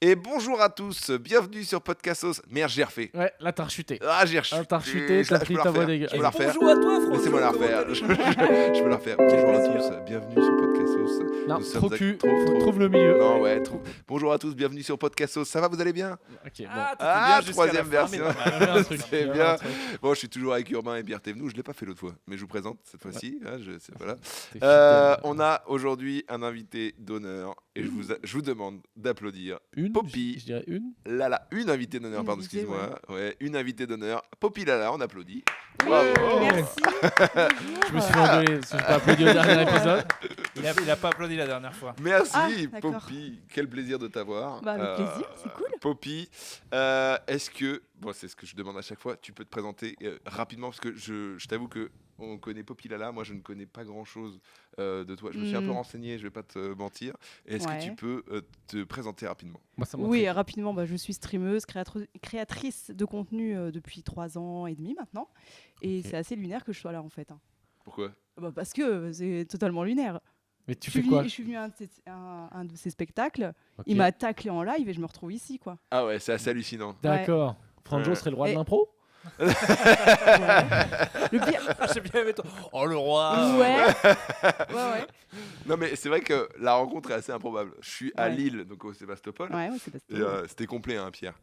Et bonjour à tous, bienvenue sur Podcastos. Merde, j'ai refait. Ouais, là t'as rechuté. Ah, j'ai rechuté. T'as rechuté, t'as pris ta voix dégueu. Je peux la refaire. Bonjour à toi, François. Laissez-moi la refaire. Je peux la refaire. Bonjour à tous, bienvenue sur Podcastos. Non, Nous trop sommes cul, trop. trouve le milieu. Non, ouais, trop. Bonjour à tous, bienvenue sur Podcastos. Ça va, vous allez bien? Ok, bon. Ah, troisième version. Il y avait un truc, C'est il y avait bien. un truc. Bon, je suis toujours avec Urbain et Pierre Thévenoud. Je ne l'ai pas fait l'autre fois, mais je vous présente cette fois-ci. Hein, voilà. T'es fidèle. On a aujourd'hui un invité d'honneur et je vous demande d'applaudir Une Poppy. Je dirais une. Lala, une invitée d'honneur, Une pardon, invitée, excuse-moi. Ouais, une invitée d'honneur. Poppy Lala, on applaudit. Oui, Bravo. merci. Je me suis engueulé parce que j'ai pas applaudi au dernier épisode. Il a pas applaudi la dernière fois. Merci, Ah, d'accord. Poppy. Quel plaisir de t'avoir. Bah, avec plaisir, c'est cool. Poppy, est-ce que, bon, c'est ce que je demande à chaque fois, tu peux te présenter rapidement parce que je t'avoue que on connaît Poppy Lala, moi je ne connais pas grand-chose de toi. Je me suis un peu renseigné, je vais pas te mentir. Est-ce que Ouais. tu peux te présenter rapidement? Moi, ça Oui, rapidement, je suis streameuse, créatrice de contenu depuis 3 ans et demi maintenant. Et Ok. c'est assez lunaire que je sois là en fait. Hein. Pourquoi? Parce que c'est totalement lunaire. Mais tu Je suis fais quoi? venue- Je suis venue à un de ses spectacles. Ok. Il m'a taclé en live et je me retrouve ici, quoi. Ah ouais, c'est assez hallucinant. D'accord. Franjo serait le roi de Et- l'impro? Le pire. J'ai bien aimé toi. Oh le roi. Ouais. Non mais c'est vrai que la rencontre est assez improbable. Je suis à Ouais. Lille, donc au Sébastopol. Ouais, c'est parce Et, que. c'était complet, hein, Pierre.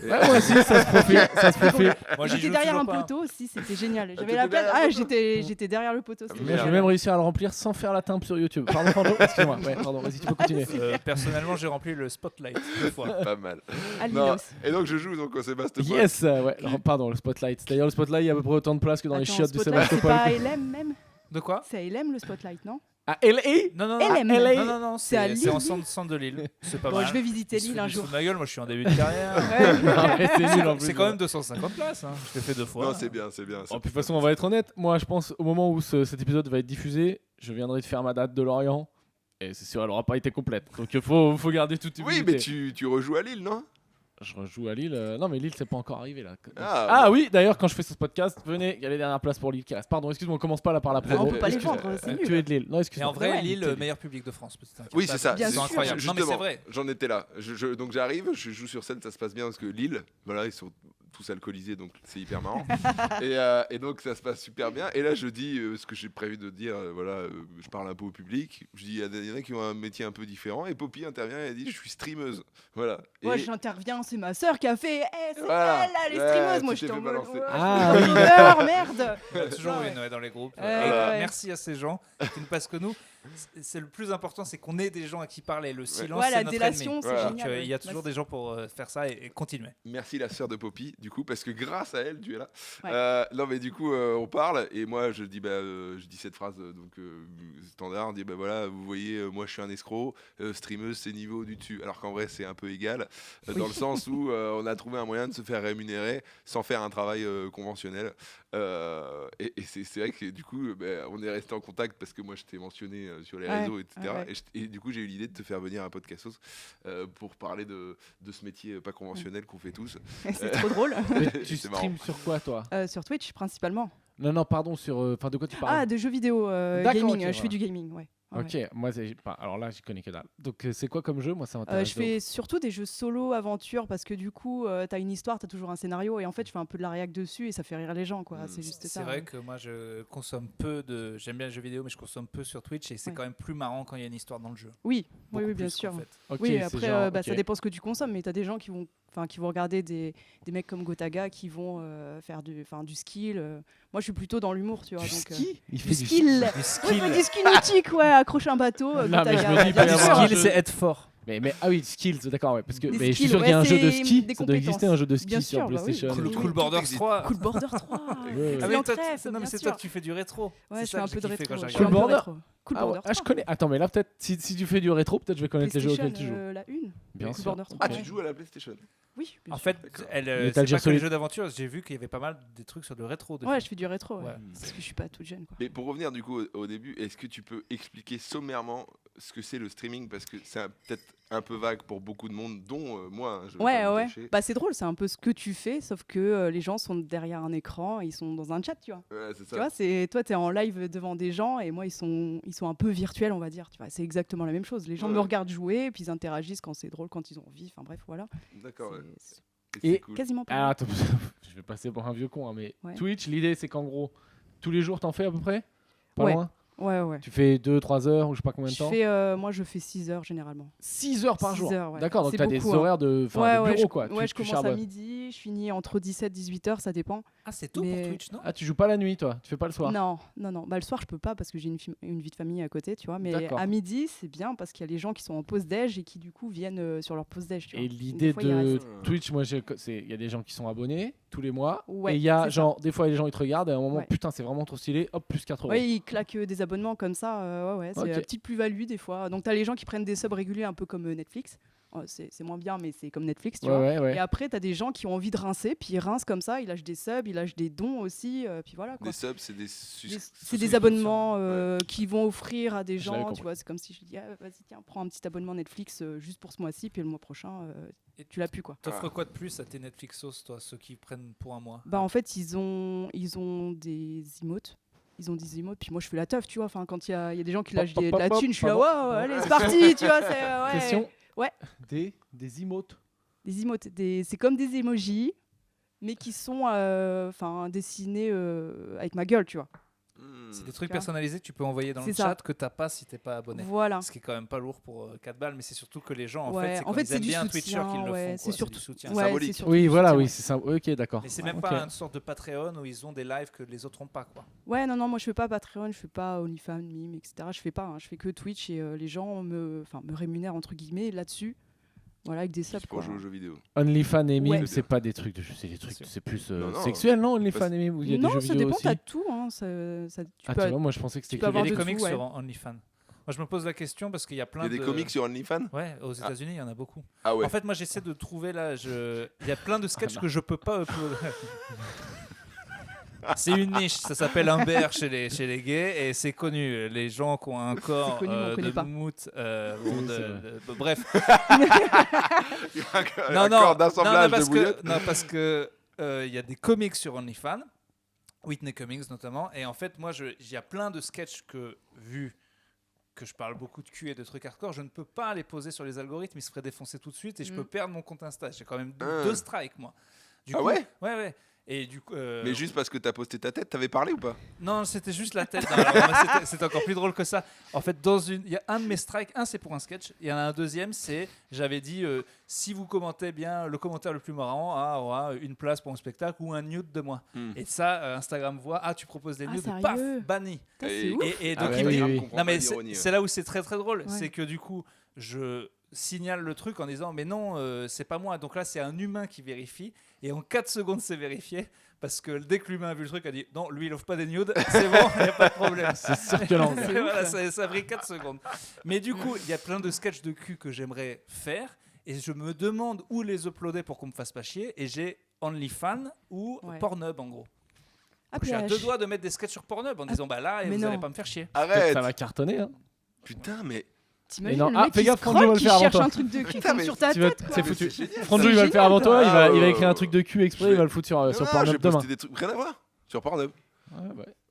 Et- Ouais, moi aussi, ça se profile. Ça se profile. Moi j'y J'étais joue derrière toujours un pas. poteau aussi, c'était génial. J'avais t'étais la place. derrière un Ah, poteau j'étais derrière le poteau. c'était Mais Mais j'ai génial. même réussi à le remplir sans faire la timbre sur YouTube. Pardon, Franjo. Excuse-moi. Ouais, pardon, vas-y, tu peux continuer. Personnellement, j'ai rempli le spotlight 2 fois. Pas mal. À Lille Non, aussi. et donc je joue donc au Sébastopol. Yes, ouais. Alors, pardon, le spotlight. C'est-à-dire le spotlight, il y a à peu près autant de place que dans les Attends, chiottes du Spotlight, c'est Sébastopol. pas à LM même. De quoi? C'est à LM le Spotlight, non? À LA? Non, non, LM. non. LA. Non, C'est à c'est Lille. en centre de Lille. C'est pas Bon, mal. je vais visiter Il se Lille fout- un il se jour. fout de ma gueule, moi je suis en début de carrière. Non, mais c'est nul en plus. C'est quand même 250 places. Hein. Je l'ai fait 2 fois. Non, c'est bien, c'est bien. Bon, de toute façon, on va être honnête. Moi, je pense au moment où cet épisode va être diffusé, je viendrai de faire ma date de Lorient. Et c'est sûr, elle aura pas été complète. Donc il faut garder toute Oui, humilité. mais tu rejoues à Lille, non? Je rejoue à Lille. Non, mais Lille, c'est pas encore arrivé là. Ah, Oui, d'ailleurs, quand je fais ce podcast, venez, il y a les dernières places pour Lille qui restent. Pardon, excuse-moi, on commence pas là par la Ah, on promo. peut pas les Excuse-moi. vendre, c'est Tu nul. es de Lille. Non, Mais excuse-moi. en vrai, Ouais, Lille, t'es- le meilleur public de France. petit incapable. Oui, c'est ça. Bien Ils sont sûr. incroyables. Non, mais c'est Justement, vrai. J'en étais là. Donc j'arrive, je joue sur scène, ça se passe bien parce que Lille, voilà, ils sont tous alcoolisés, donc c'est hyper marrant. et donc ça se passe super bien. Et là, je dis ce que j'ai prévu de dire. Je parle un peu au public. Je dis, il y en a qui ont un métier un peu différent. Et Poppy intervient et elle dit, je suis streameuse. Voilà. Moi, Et- j'interviens, c'est ma sœur qui a fait. C'est Voilà. elle, là, les Ouais, streameuses. Moi, tu t'es j'étais en fait mode. balancer. Ah je oui, suis l'honneur, merde. Il y a toujours Ouais. une dans les groupes. Ouais, Et ouais. merci à ces gens qui nous passent que nous. C'est le plus important, c'est qu'on ait des gens à qui parler. Le silence, Ouais, c'est la notre délation, ennemi. c'est Voilà. Donc, génial. il y a toujours des gens pour faire ça et continuer. Merci la sœur de Poppy, du coup, parce que grâce à elle, tu es là. Ouais. Non, mais du coup, on parle et moi, je dis cette phrase standard. On dit, voilà, vous voyez, moi, je suis un escroc. Streameuse, c'est niveau du dessus. Alors qu'en vrai, c'est un peu égal, dans le sens où on a trouvé un moyen de se faire rémunérer sans faire un travail conventionnel. Et c'est vrai que du coup, on est resté en contact parce que moi, je t'ai mentionné sur les Ouais, réseaux, etc. ouais. Et du coup, j'ai eu l'idée de te faire venir à Podcastos pour parler de ce métier pas conventionnel qu'on fait tous. C'est trop drôle. Mais tu C'est marrant. streams sur quoi, toi? Sur Twitch, principalement. Non, pardon, sur. Enfin, de quoi tu parles? Ah, de jeux vidéo, D'accord, gaming. ok, Je fais voilà. du gaming, ouais. Ouais, Ok, moi, alors là, j'y connais que dalle. Donc, c'est quoi comme jeu? Moi, ça ouais. m'intéresse. Je fais surtout des jeux solo, aventure, parce que du coup, t'as une histoire, t'as toujours un scénario, et en fait, je fais un peu de la réac dessus, et ça fait rire les gens, quoi. C'est juste ça. C'est vrai que moi je consomme peu de. J'aime bien les jeux vidéo, mais je consomme peu sur Twitch et c'est Ouais. quand même plus marrant quand il y a une histoire dans le jeu. Oui, Beaucoup oui, bien plus, sûr. en fait. Ok, Oui, c'est après, genre, ça ok. dépend ce que tu consommes, mais tu as des gens qui vont regarder des mecs comme Gotaga qui vont faire du skill. Moi, je suis plutôt dans l'humour, tu vois. Du donc, ski? Il du fait du skill. Du Ouais, skill. du ski nautique, ouais, accrocher un bateau. Non, mais Gotaga, je me dis, bien il peut y sûr. avoir un skill, jeu. c'est être fort. Mais ah oui, skills, d'accord, ouais, parce que Des mais je suis skills, sûr qu'il y a un ouais, jeu de c'est ski, des ça doit exister un jeu de ski Bien sur sûr, bah oui. PlayStation. Cool, oui. Cool Border 3. Cool Border 3. Ouais. Ah Excellent mais toi, trèfle, non mais bien c'est toi sûr. que tu fais du rétro. Ouais, C'est je ça fais un que peu de j'ai kiffé rétro. quand Je j'ai suis un Cool peu Border. rétro. Cool Ah, Border ouais. 3. Je connais. Attends, mais là, peut-être, si tu fais du rétro, peut-être je vais connaître les jeux auxquels tu joues. PlayStation, la une. Bien Cool sûr. Border 3. Ah, ouais. tu joues à la PlayStation? Oui, bien En sûr. fait, D'accord. c'est Metal pas Gear que les Solid. jeux d'aventure, j'ai vu qu'il y avait pas mal des trucs sur le rétro. Ouais, je fais du rétro. Ouais. Parce que je suis pas toute jeune, quoi. Mais pour revenir du coup au début, est-ce que tu peux expliquer sommairement ce que c'est le streaming parce que c'est peut-être un peu vague pour beaucoup de monde, dont moi. Je vais Ouais, pas me ouais. cacher. Bah, c'est drôle, c'est un peu ce que tu fais, sauf que les gens sont derrière un écran, ils sont dans un chat, tu vois. Ouais, c'est Tu ça. vois, toi, t'es en live devant des gens et moi, ils sont un peu virtuels, on va dire. Tu vois, c'est exactement la même chose. Les gens me Ouais. regardent jouer, puis ils interagissent quand c'est drôle, quand ils ont envie. Enfin bref, voilà. D'accord. Ouais. C'est Et Et- c'est cool. quasiment pas. Alors, attends, je vais passer pour un vieux con, hein, mais Ouais. Twitch, l'idée c'est qu'en gros, tous les jours t'en fais à peu près. Pas Ouais. loin. Ouais, ouais. Tu fais 2-3 heures ou je sais pas combien de temps. Moi, je fais 6 heures généralement. 6 heures par 6 jour. heures, ouais. D'accord, donc C'est t'as des beaucoup, hein. horaires de, de bureau je, quoi. ouais, Tu je commence charbonnes. à midi, je finis entre 17 et 18 heures, ça dépend. Ah, c'est tôt Mais- pour Twitch, non? Ah, tu joues pas la nuit toi. Tu fais pas le soir. Non. Bah, le soir, je peux pas parce que j'ai une vie de famille à côté, tu vois. Mais D'accord. à midi, c'est bien parce qu'il y a les gens qui sont en pause déj et qui, du coup, viennent sur leur pause déj, tu vois. Et Des l'idée fois, ils de restent. Twitch, moi, il y a des gens qui sont abonnés tous les mois. Ouais, et il y a c'est ça. genre, des fois, les gens ils te regardent et à un moment, Ouais. putain, c'est vraiment trop stylé. Hop, plus 4 euros. Ouais, ils claquent des abonnements comme ça. Ouais, c'est Ok. une petite plus-value des fois. Donc, tu as les gens qui prennent des subs réguliers, un peu comme Netflix. C'est moins bien, mais c'est comme Netflix, tu vois. ouais. Et après, tu as des gens qui ont envie de rincer, puis ils rincent comme ça, ils lâchent des subs, ils lâchent des dons aussi, puis voilà. Quoi. Des subs, c'est des. C'est des abonnements qui vont offrir à des Je l'avais gens, compris. tu vois. C'est comme si je dis, ah, vas-y, tiens, prends un petit abonnement Netflix juste pour ce mois-ci, puis le mois prochain, Et tu l'as plus, quoi. T'offres quoi de plus à tes Netflixos, toi, ceux qui prennent pour un mois? Bah, en fait, ils ont des emotes. Ils ont des emotes, puis moi je fais la teuf, tu vois. Enfin, quand il y a des gens qui lâchent de la thune, je suis là, pardon. waouh, allez, c'est parti, tu vois. Ouais. Question. Ouais. Des emotes. Des emotes, c'est comme des emojis, mais qui sont dessinés avec ma gueule, tu vois. C'est des trucs Tu vois. personnalisés que tu peux envoyer dans le C'est ça. chat que t'as pas si t'es pas abonné. Voilà. Ce qui est quand même pas lourd pour 4 balles, mais c'est surtout que les gens, en Ouais, fait, c'est en quand fait, ils c'est aiment du bien Twitcher soutien, qu'ils le ouais, font. c'est quoi, surtout- du soutien. Ouais, symbolique. c'est surtout Oui, du voilà, soutien, oui, ouais. c'est ça. Ok, d'accord. Mais c'est même Ok. pas une sorte de Patreon où ils ont des lives que les autres ont pas, quoi. Ouais, non, moi je fais pas Patreon, je fais pas OnlyFans, Mime, etc. Je fais pas, hein. Je fais que Twitch et les gens me rémunèrent entre guillemets là-dessus. Voilà, avec des subs. Juste pour quoi. jouer aux jeux vidéo. OnlyFans et Mime, Ouais. c'est pas des trucs de c'est des trucs, sûr. c'est plus Non, non. sexuel, non OnlyFans et Mime, où il y a Non, des jeux ça vidéo dépend, aussi. t'as tout. Hein. Tu Ah, peux tu vois, moi je pensais que c'était tu peux que Il y a avoir des de comics tout, ouais. sur OnlyFans. Moi, je me pose la question parce qu'il y a Il plein y a des de comics sur OnlyFans. Ouais, aux États-Unis, il y en a beaucoup. Ah ouais. En fait, moi, j'essaie de trouver là. Il y a plein de sketchs que je peux pas uploader. C'est une niche, ça s'appelle un bear chez les gays et c'est connu. Les gens qui ont un corps connu, mais on de connaît pas. moutte, Oui, bref. Il y a un corps d'assemblage de bouillotte. parce que il y a des comics sur OnlyFans, Whitney Cummings notamment, et en fait, moi, il y a plein de sketchs vu que je parle beaucoup de cul et de trucs hardcore, je ne peux pas les poser sur les algorithmes, ils se feraient défoncer tout de suite et je peux perdre mon compte Insta. J'ai quand même 2 strikes, moi. Du Ah coup, ouais. Ouais. Et du coup, Mais juste parce que t'as posté ta tête, t'avais parlé ou pas? non, c'était juste la tête. Non, alors, c'était encore plus drôle que ça. En fait, il y a un de mes strikes, c'est pour un sketch. Il y en a un deuxième, j'avais dit si vous commentez bien le commentaire le plus marrant, aura une place pour un spectacle ou un nude de moi. Et ça, Instagram voit, tu proposes des Ah, nudes, sérieux paf, banni. Putain, c'est ouf. Et Ah donc, ouais, il me dit- oui. non mais l'ironie, c'est là où c'est très très drôle, Ouais. c'est que du coup, je signale le truc en disant mais non, c'est pas moi. Donc là, c'est un humain qui vérifie et en 4 secondes, c'est vérifié. Parce que dès que l'humain a vu le truc, a dit non, lui il offre pas des nudes, c'est bon, il n'y a pas de problème. C'est circulant. C'est ouf. Voilà, ça a pris 4 secondes. Mais du coup, il y a plein de sketchs de cul que j'aimerais faire et je me demande où les uploader pour qu'on me fasse pas chier. Et j'ai OnlyFans ou Ouais. Pornhub en gros. Ah, Je suis à puis, 2 doigts de mettre des sketchs sur Pornhub en disant bah là, mais vous non. allez pas me faire chier. Arrête. Ça va cartonner. Hein. Putain, mais T'imagines non. le Ah, mec fais qui gaffe, Franjo va scrolle, le qui faire avant cherche toi. un truc de cul Putain, comme mais sur ta Tu vas- tête, quoi. C'est mais foutu. c'est génial, Franjo ça. il va le faire avant toi, Ah, il va ouais, écrire un ouais. truc de cul exprès, il va le foutre sur Non, Pornhub j'ai demain. posté des trucs rien à voir sur Pornhub.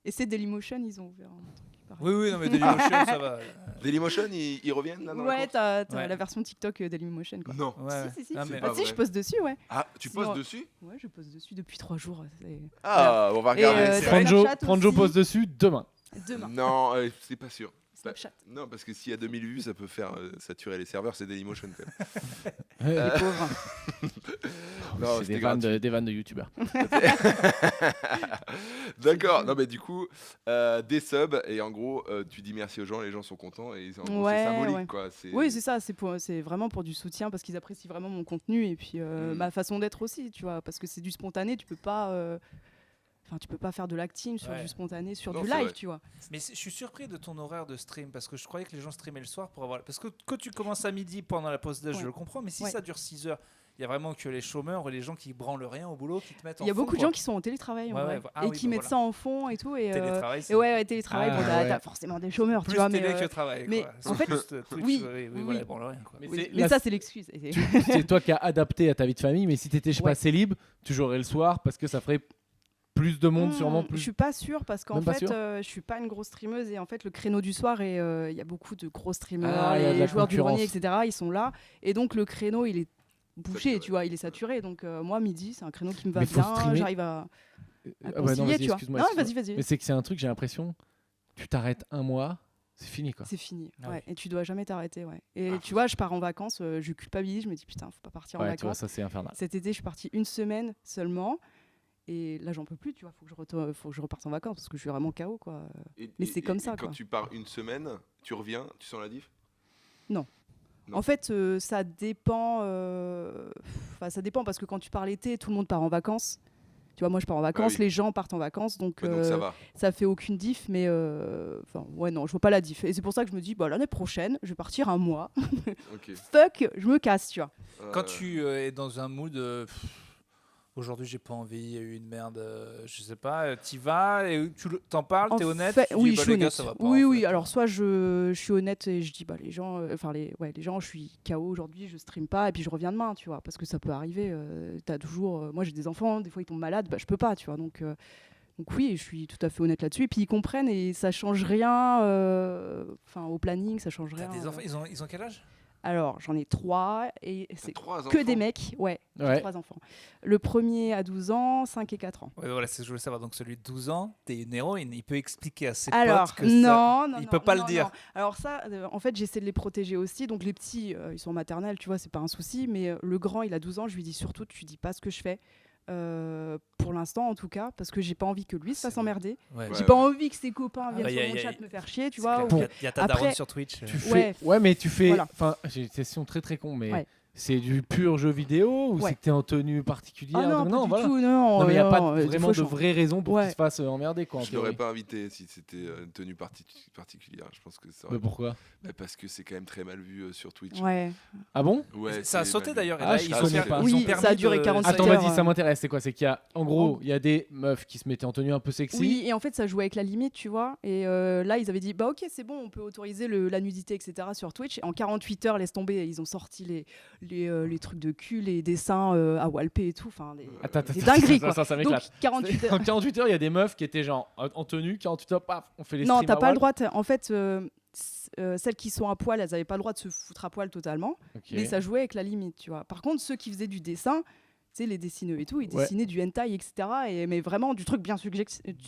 Et c'est Dailymotion, ils ont ouvert un truc pareil. Oui, non mais Dailymotion, ça va. Dailymotion, ils reviennent là dans la Ouais, course t'as Ouais. la version TikTok Dailymotion, quoi. Non. Ouais. Si, si, si. Ah, mais- pas Ah, si, vrai. je poste dessus, ouais. Ah, tu Sinon- postes dessus? Ouais, je poste dessus depuis 3 jours. Ah, on va Et, regarder. t'as c'est vrai. Snapchat Franjo aussi. pose dessus demain. Demain. Non, c'est pas sûr. Snapchat. Non, parce que s'il y a 2000 vues, ça peut faire saturer les serveurs, c'est Dailymotion quand même. Ouais. Les pauvres. Non, C'est c'était des vannes de youtubeurs. D'accord, non mais du coup, des subs, et en gros, tu dis merci aux gens, les gens sont contents, et en gros, c'est Ouais, symbolique ouais. quoi. Oui, c'est ça, c'est vraiment pour du soutien parce qu'ils apprécient vraiment mon contenu et puis ma façon d'être aussi, tu vois, parce que c'est du spontané, tu peux pas Enfin, tu peux pas faire de l'acting sur Ouais. du spontané, sur Non, du c'est live, vrai. tu vois. Mais je suis surpris de ton horaire de stream parce que je croyais que les gens streamaient le soir pour avoir. Parce que quand tu commences à midi pendant la pause déj, Ouais. je le comprends, mais si Ouais. ça dure 6 heures, il y a vraiment que les chômeurs ou les gens qui branlent rien au boulot qui te mettent en Il y a fond, beaucoup de quoi. gens qui sont en télétravail en Ouais, vrai, ouais. Ah et oui, qui bah mettent voilà. ça en fond et tout. Télétravail, c'est Et ouais, télétravail, Ah, bon, ouais. t'as forcément des chômeurs, plus tu vois. télé Mais, que travail. mais quoi. en fait, Plus Twitch, oui, voilà, oui. ils branlent rien. Quoi. Mais oui, c'est- mais là, ça, c'est l'excuse. c'est toi qui as adapté à ta vie de famille, mais si t'étais, je sais pas, Ouais. célib, tu jouerais le soir parce que ça ferait plus de monde, sûrement Je plus. suis pas sûre parce qu'en Même pas fait, sûre je suis pas une grosse streameuse et en fait, le créneau du soir, il y a beaucoup de gros streamers, Ah, il y a de la les joueurs du grenier, concurrence. etc. Ils sont là et donc le créneau, il est bouché, Saturé. tu vois, il est saturé. Donc moi, midi, c'est un créneau qui me va Mais faut bien. streamer. J'arrive à Ah ouais, concilier, non, vas-y, tu vois. excuse-moi, Non, excuse-moi. vas-y. Mais c'est que c'est un truc, j'ai l'impression, tu t'arrêtes un mois, c'est fini quoi. C'est fini. Ah Ouais. oui. Et tu dois jamais t'arrêter. Ouais. Et Ah, tu vois, je pars en vacances, je culpabilise, je me dis putain, faut pas partir en Ouais, tu vois, vacances. ça c'est infernal. Cet été, je suis partie une semaine seulement. Et là, j'en peux plus, tu vois. Faut que je reparte en vacances parce que je suis vraiment KO, quoi. Mais c'est comme ça, Quand quoi. tu pars une semaine, tu reviens, tu sens la diff? Non. Non. En fait, ça dépend. Enfin, ça dépend parce que quand tu pars l'été, tout le monde part en vacances. Tu vois, moi, je pars en vacances, oui. les gens partent en vacances, donc, Ouais, donc ça va. ça fait aucune diff. Mais enfin, ouais, non, je vois pas la diff. Et c'est pour ça que je me dis, bah, l'année prochaine, je vais partir un mois. Ok. Fuck, je me casse, tu vois. Quand tu es dans un mood. Aujourd'hui, j'ai pas envie, il y a eu une merde, je sais pas, t'y vas et t'en parles, En t'es honnête, fait, tu oui, dis, je bah, suis les gars, honnête. ça va pas. Oui, en oui. fait. Alors, soit je suis honnête et je dis, bah, les gens, les gens, je suis KO aujourd'hui, je stream pas, et puis je reviens demain, tu vois, parce que ça peut arriver. T'as toujours, moi, j'ai des enfants, des fois ils tombent malades, bah, je peux pas, tu vois, donc oui, je suis tout à fait honnête là-dessus. Et puis ils comprennent et ça change rien, enfin, au planning, ça change T'as rien. des enfants, ils ont quel âge? Alors, j'en ai 3 et T'as c'est 3 que enfants. des mecs, ouais, j'ai Ouais. 3 enfants. Le premier a 12 ans, 5 et 4 ans. Ouais, voilà, c'est ce que je voulais savoir. Donc celui de 12 ans, t'es une héroïne, il peut expliquer à ses Alors, potes que non, non, il non, peut pas non, le dire. non. Alors ça, en fait, j'essaie de les protéger aussi. Donc les petits, ils sont en maternelle, tu vois, c'est pas un souci. Mais le grand, il a 12 ans, je lui dis surtout, tu dis pas ce que je fais. Pour l'instant, en tout cas, parce que j'ai pas envie que lui se fasse C'est- emmerder. Ouais. Ouais. J'ai pas envie que ses copains Ah viennent bah, sur y a- mon y a- chat me faire chier, tu C'est vois. clair. ou- Il y a ta Après- daronne sur Twitch. Tu Ouais. fais... Ouais, mais tu fais. Voilà. Enfin, j'ai une question très très con, mais Ouais. c'est du pur jeu vidéo ou Ouais. c'est que t'es en tenue particulière? Ah non, Donc, pas du voilà. tout, non. Non, mais il n'y a pas non, des vraiment fois, de je- vraies raisons pour Ouais. qu'il se fasse emmerder quoi. En Je l'aurais théorie. pas invité si c'était une tenue particulière. Je pense que ça aurait... Mais pourquoi? Bah, parce que c'est quand même très mal vu sur Twitch. Ouais. Ah bon? Ouais, Ça a c'est sauté mal vu. d'ailleurs. Et Ah, là, je ils ont connais per- pas. ils ont Oui, permis ça a duré de- 47 Attends, heures, vas-y, ça m'intéresse. C'est quoi? C'est qu'il y a, en gros, En- il y a des meufs qui se mettaient en tenue un peu sexy. Oui, et en fait, ça jouait avec la limite, tu vois. Et là, ils avaient dit, bah ok, c'est bon, on peut autoriser la nudité, etc. sur Twitch. Et en 48 heures, laisse tomber, ils ont sorti les trucs de cul, les dessins à walper et tout. Enfin, Attends, des dingueries, quoi. ça Donc, m'éclate. 48 heures. En 48 heures, il y a des meufs qui étaient genre en tenue, 48 heures, paf, on fait les Non, streams t'as à pas le Wall. droit. En fait, celles qui sont à poil, elles avaient pas le droit de se foutre à poil totalement. Ok. Mais ça jouait avec la limite, tu vois. Par contre, ceux qui faisaient du dessin, tu sais, les dessineux et tout, ils Ouais. dessinaient du hentai, etc. Mais vraiment du truc bien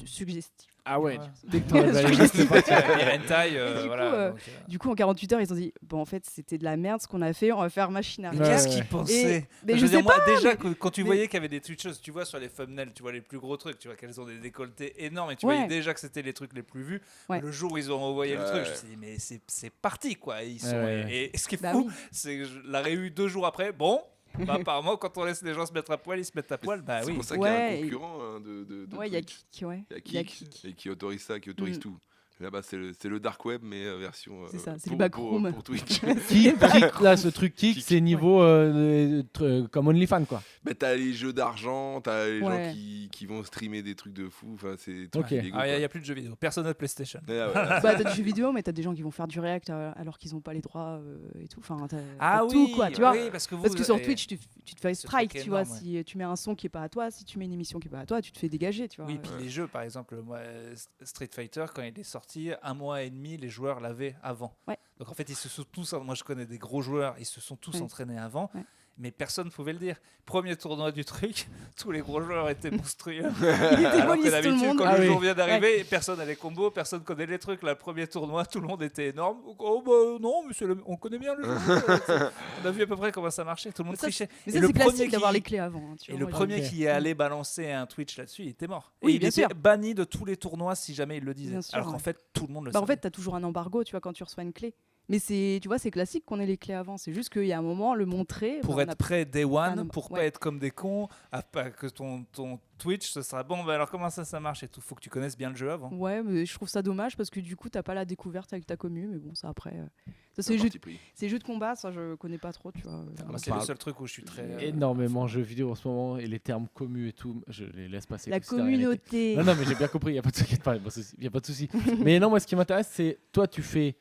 suggestif. Ah ouais, Ouais. dès que t'enlèves la limite, c'est parti. Les hentai, Et du voilà. coup, donc, Du coup, en 48 heures, ils ont dit, bon, en fait, c'était de la merde ce qu'on a fait, on va faire machine à Mais Ouais, qu'est-ce ouais. qu'ils pensaient? Mais Je je veux dire, sais moi, pas, déjà, mais- quand tu mais- voyais qu'il y avait des Twitcheuses, tu vois, sur les thumbnails, tu vois les plus gros trucs, tu vois qu'elles ont des décolletés énormes et tu Ouais. voyais déjà que c'était les trucs les plus vus. Ouais. Le jour où ils ont envoyé le truc, je me Ouais. suis dit, mais c'est parti, quoi. Ils sont, Ouais. et ce qui est Bah fou, oui. c'est que je l'aurais eu 2 jours après. Bon, bah, apparemment, quand on laisse les gens se mettre à poil, ils se mettent à poil. Bah C'est oui. pour ça qu'il y a Ouais, un et- concurrent de Ouais, il y a Twitch. Kik, ouais. Il y a Il y a Kik, Kik. et qui autorise ça, qui autorise Mm. tout. Là-bas, c'est le dark web, mais version. C'est ça, c'est pour- le backroom. pour Twitch. Kick, là, ce truc kick, c'est niveau comme OnlyFans, quoi. Bah, t'as les jeux d'argent, t'as les Ouais. gens qui vont streamer des trucs de fou. Enfin, c'est Ok. illégaux, Ah, il quoi. n'y a plus de jeux vidéo. Personne n'a de PlayStation. Ouais, ouais. Bah, t'as des jeux vidéo, mais t'as des gens qui vont faire du react alors qu'ils ont pas les droits et tout. Enfin, Ah t'as oui, tout, quoi, tu vois. oui, parce que, vous, Parce que sur et- Twitch, tu te fais ce strike, truc tu vois. énorme, Si tu mets un son qui est pas à toi, si tu mets une émission qui est pas à toi, tu te fais dégager, tu vois. Oui, puis les jeux, par exemple, moi, Street Fighter, quand il est sorti, 1 mois et demi, les joueurs l'avaient avant. Ouais. Donc en fait, ils se sont tous, moi je connais des gros joueurs, ils se sont tous Ouais. entraînés avant, Ouais. mais personne ne pouvait le dire. Premier tournoi du truc, tous les gros joueurs étaient monstrueux. Ils Alors que démolissent tout le d'habitude, monde. quand Ah le oui. jour vient d'arriver, personne n'a les combos, personne connaît les trucs. Là, le premier tournoi, tout le monde était énorme. Donc, oh bah non, mais on connaît bien le jeu. On a vu à peu près comment ça marchait, tout le monde Mais ça, trichait. Mais Et ça, le c'est premier classique d'avoir qui- les clés avant. Hein, tu Et vois, le moi, premier Ok. qui est allé balancer un Twitch là-dessus, il était mort. Oui, et il bien était sûr. banni de tous les tournois si jamais il le disait. Bien sûr, Alors qu'en ouais. fait, tout le monde le Bah, en savait. fait, t'as toujours un embargo, tu vois, quand tu reçois une clé. Mais c'est, tu vois, c'est classique qu'on ait les clés avant. C'est juste qu'il y a un moment, le montrer. Pour bah, on être a- prêt day one, Ah, pour ouais. pas être comme des cons, pas que ton Twitch, ce sera bon, bah alors comment ça marche et tout. Faut que tu connaisses bien le jeu avant. Ouais, mais je trouve ça dommage parce que du coup, t'as pas la découverte avec ta commu. Mais bon, ça après. Ça, C'est un parti pris. c'est jeux de combat, ça je connais pas trop, tu vois. Moi, c'est parle le seul truc où je suis très. Énormément jeux vidéo en ce moment et les termes commus et tout, je les laisse passer. La comme si de rien n'était. communauté. Non, non, mais j'ai bien compris, il n'y a pas de souci, y a pas de souci. Mais non, moi, ce qui m'intéresse, c'est toi, tu fais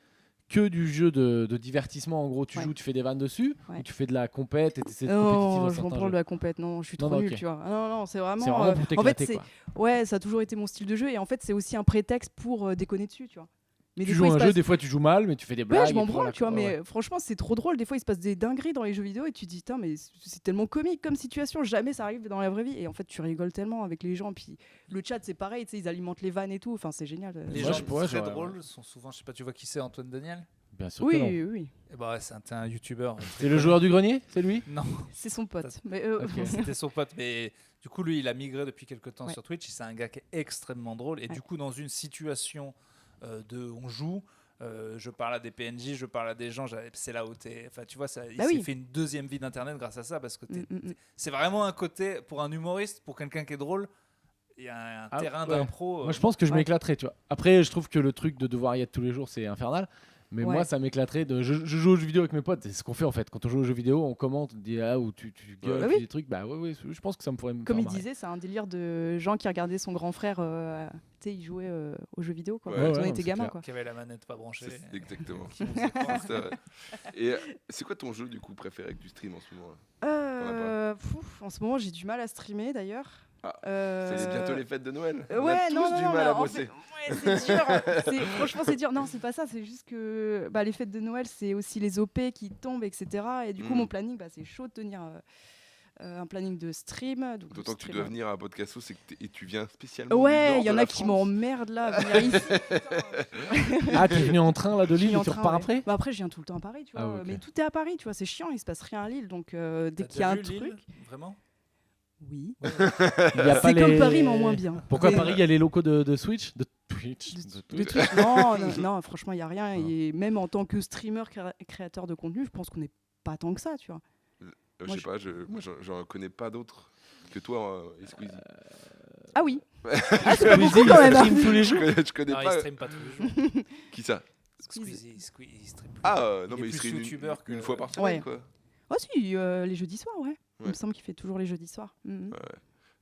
que du jeu de divertissement. En gros, tu Ouais. joues, tu fais des vannes dessus, Ouais. ou tu fais de la compète et tu essaies de compétitive Non, dans je m'en certains prends de jeux. la compète. Non, je suis Non, trop non, nulle, ok. tu vois. Non, non, c'est vraiment. C'est vraiment pour en fait, t'éclater, c'est quoi. ouais, ça a toujours été mon style de jeu et en fait, c'est aussi un prétexte pour déconner dessus, tu vois. Mais Tu des joues fois, il un se jeu, passe- des fois tu joues mal, mais tu fais des blagues. Ouais, je m'en et puis branle, voilà, tu vois, quoi. Ouais, mais ouais. franchement, c'est trop drôle. Des fois, il se passe des dingueries dans les jeux vidéo et tu te dis, putain, mais c'est tellement comique comme situation, jamais ça arrive dans la vraie vie. Et en fait, tu rigoles tellement avec les gens. Puis le chat, c'est pareil, tu sais, ils alimentent les vannes et tout. Enfin, c'est génial. Les Moi, gens je pourrais, très j'aurais- drôles sont souvent, je sais pas, tu vois qui c'est, Antoine Daniel. Bien sûr que non. Oui, oui, Et bah ouais, c'est un youtubeur. C'est le joueur du grenier, c'est lui? Non, c'est son pote. Mais Ok. c'était son pote. Mais du coup, lui, il a migré depuis quelques temps Ouais. sur Twitch. C'est un gars qui est extrêmement drôle. Et Ouais. du coup, dans une situation on joue, je parle à des PNJ, je parle à des gens, c'est là où t'es. Enfin, tu vois, il Bah s'est oui. fait une deuxième vie d'internet grâce à ça parce que Mm. c'est vraiment un côté pour un humoriste, pour quelqu'un qui est drôle. Il y a un Ah, terrain ouais. d'impro. Moi, je pense que je Ouais. m'éclaterais, tu vois. Après, je trouve que le truc de devoir y être tous les jours, c'est infernal. Mais Ouais. moi, ça m'éclaterait. Je joue aux jeux vidéo avec mes potes. C'est ce qu'on fait en fait. Quand on joue aux jeux vidéo, on commente, on dit ah, ou tu gueules, Bah tu oui. dis des trucs. Bah ouais, je pense que ça me pourrait me Comme faire il marrer. disait, c'est un délire de gens qui regardaient son grand frère. Tu sais, il jouait aux jeux vidéo, quoi. Ouais, Quand ouais, on non, était c'est gamin, clair. quoi. Qui avait la manette pas branchée. Exactement. Qui nous écrase. C'est vrai. Et c'est quoi ton jeu du coup préféré que tu stream en ce moment là En ce moment, j'ai du mal à streamer d'ailleurs. Ah, Euh, C'est bientôt les fêtes de Noël. On a Ouais, tous non, non, du non, mal mais à en bosser. fait, ouais, c'est dur. Franchement, c'est dur. Non, c'est pas ça. C'est juste que les fêtes de Noël, c'est aussi les OP qui tombent, etc. Et du coup, Mm. mon planning, c'est chaud de tenir un planning de stream. Donc, D'autant que tu stream, dois ouais. venir à Podcasto, c'est que et tu viens spécialement. Ouais, il il y en a qui m'emmerdent là, à venir ici. Putain. Ah, t'es venu en train là de Je suis Lille en et tu train, repars ouais. après? Bah après, je viens tout le temps à Paris, tu vois. Ah ouais, ok. Mais tout est à Paris, tu vois. C'est chiant, il se passe rien à Lille. Donc, dès T'as qu'il y a un déjà vu truc. Lille Vraiment Oui. Il y a pas C'est comme les- Paris, mais en moins bien. Pourquoi Mais- Paris, il y a les locaux de Switch? De Twitch? De trucs. Non, non, non, franchement, il n'y a rien. Et même en tant que streamer, créateur de contenu, je pense qu'on n'est pas tant que ça, tu vois. Je Moi, sais pas, moi j'en connais pas d'autres que toi et Squeezie. Ah oui. Ouais. Ah, c'est pas Squeezie, beaucoup quand même. il hein. stream tous les Je jours. connais, je connais Non, il pas. stream pas tous les jours. Qui ça? Squeezie, il stream plus. Ah Il non, est mais il plus serait youtubeur que- une fois par Ouais. semaine quoi. Oh si, les jeudis soirs, ouais. Il me Ouais. semble qu'il fait toujours les jeudis soirs. Mhm.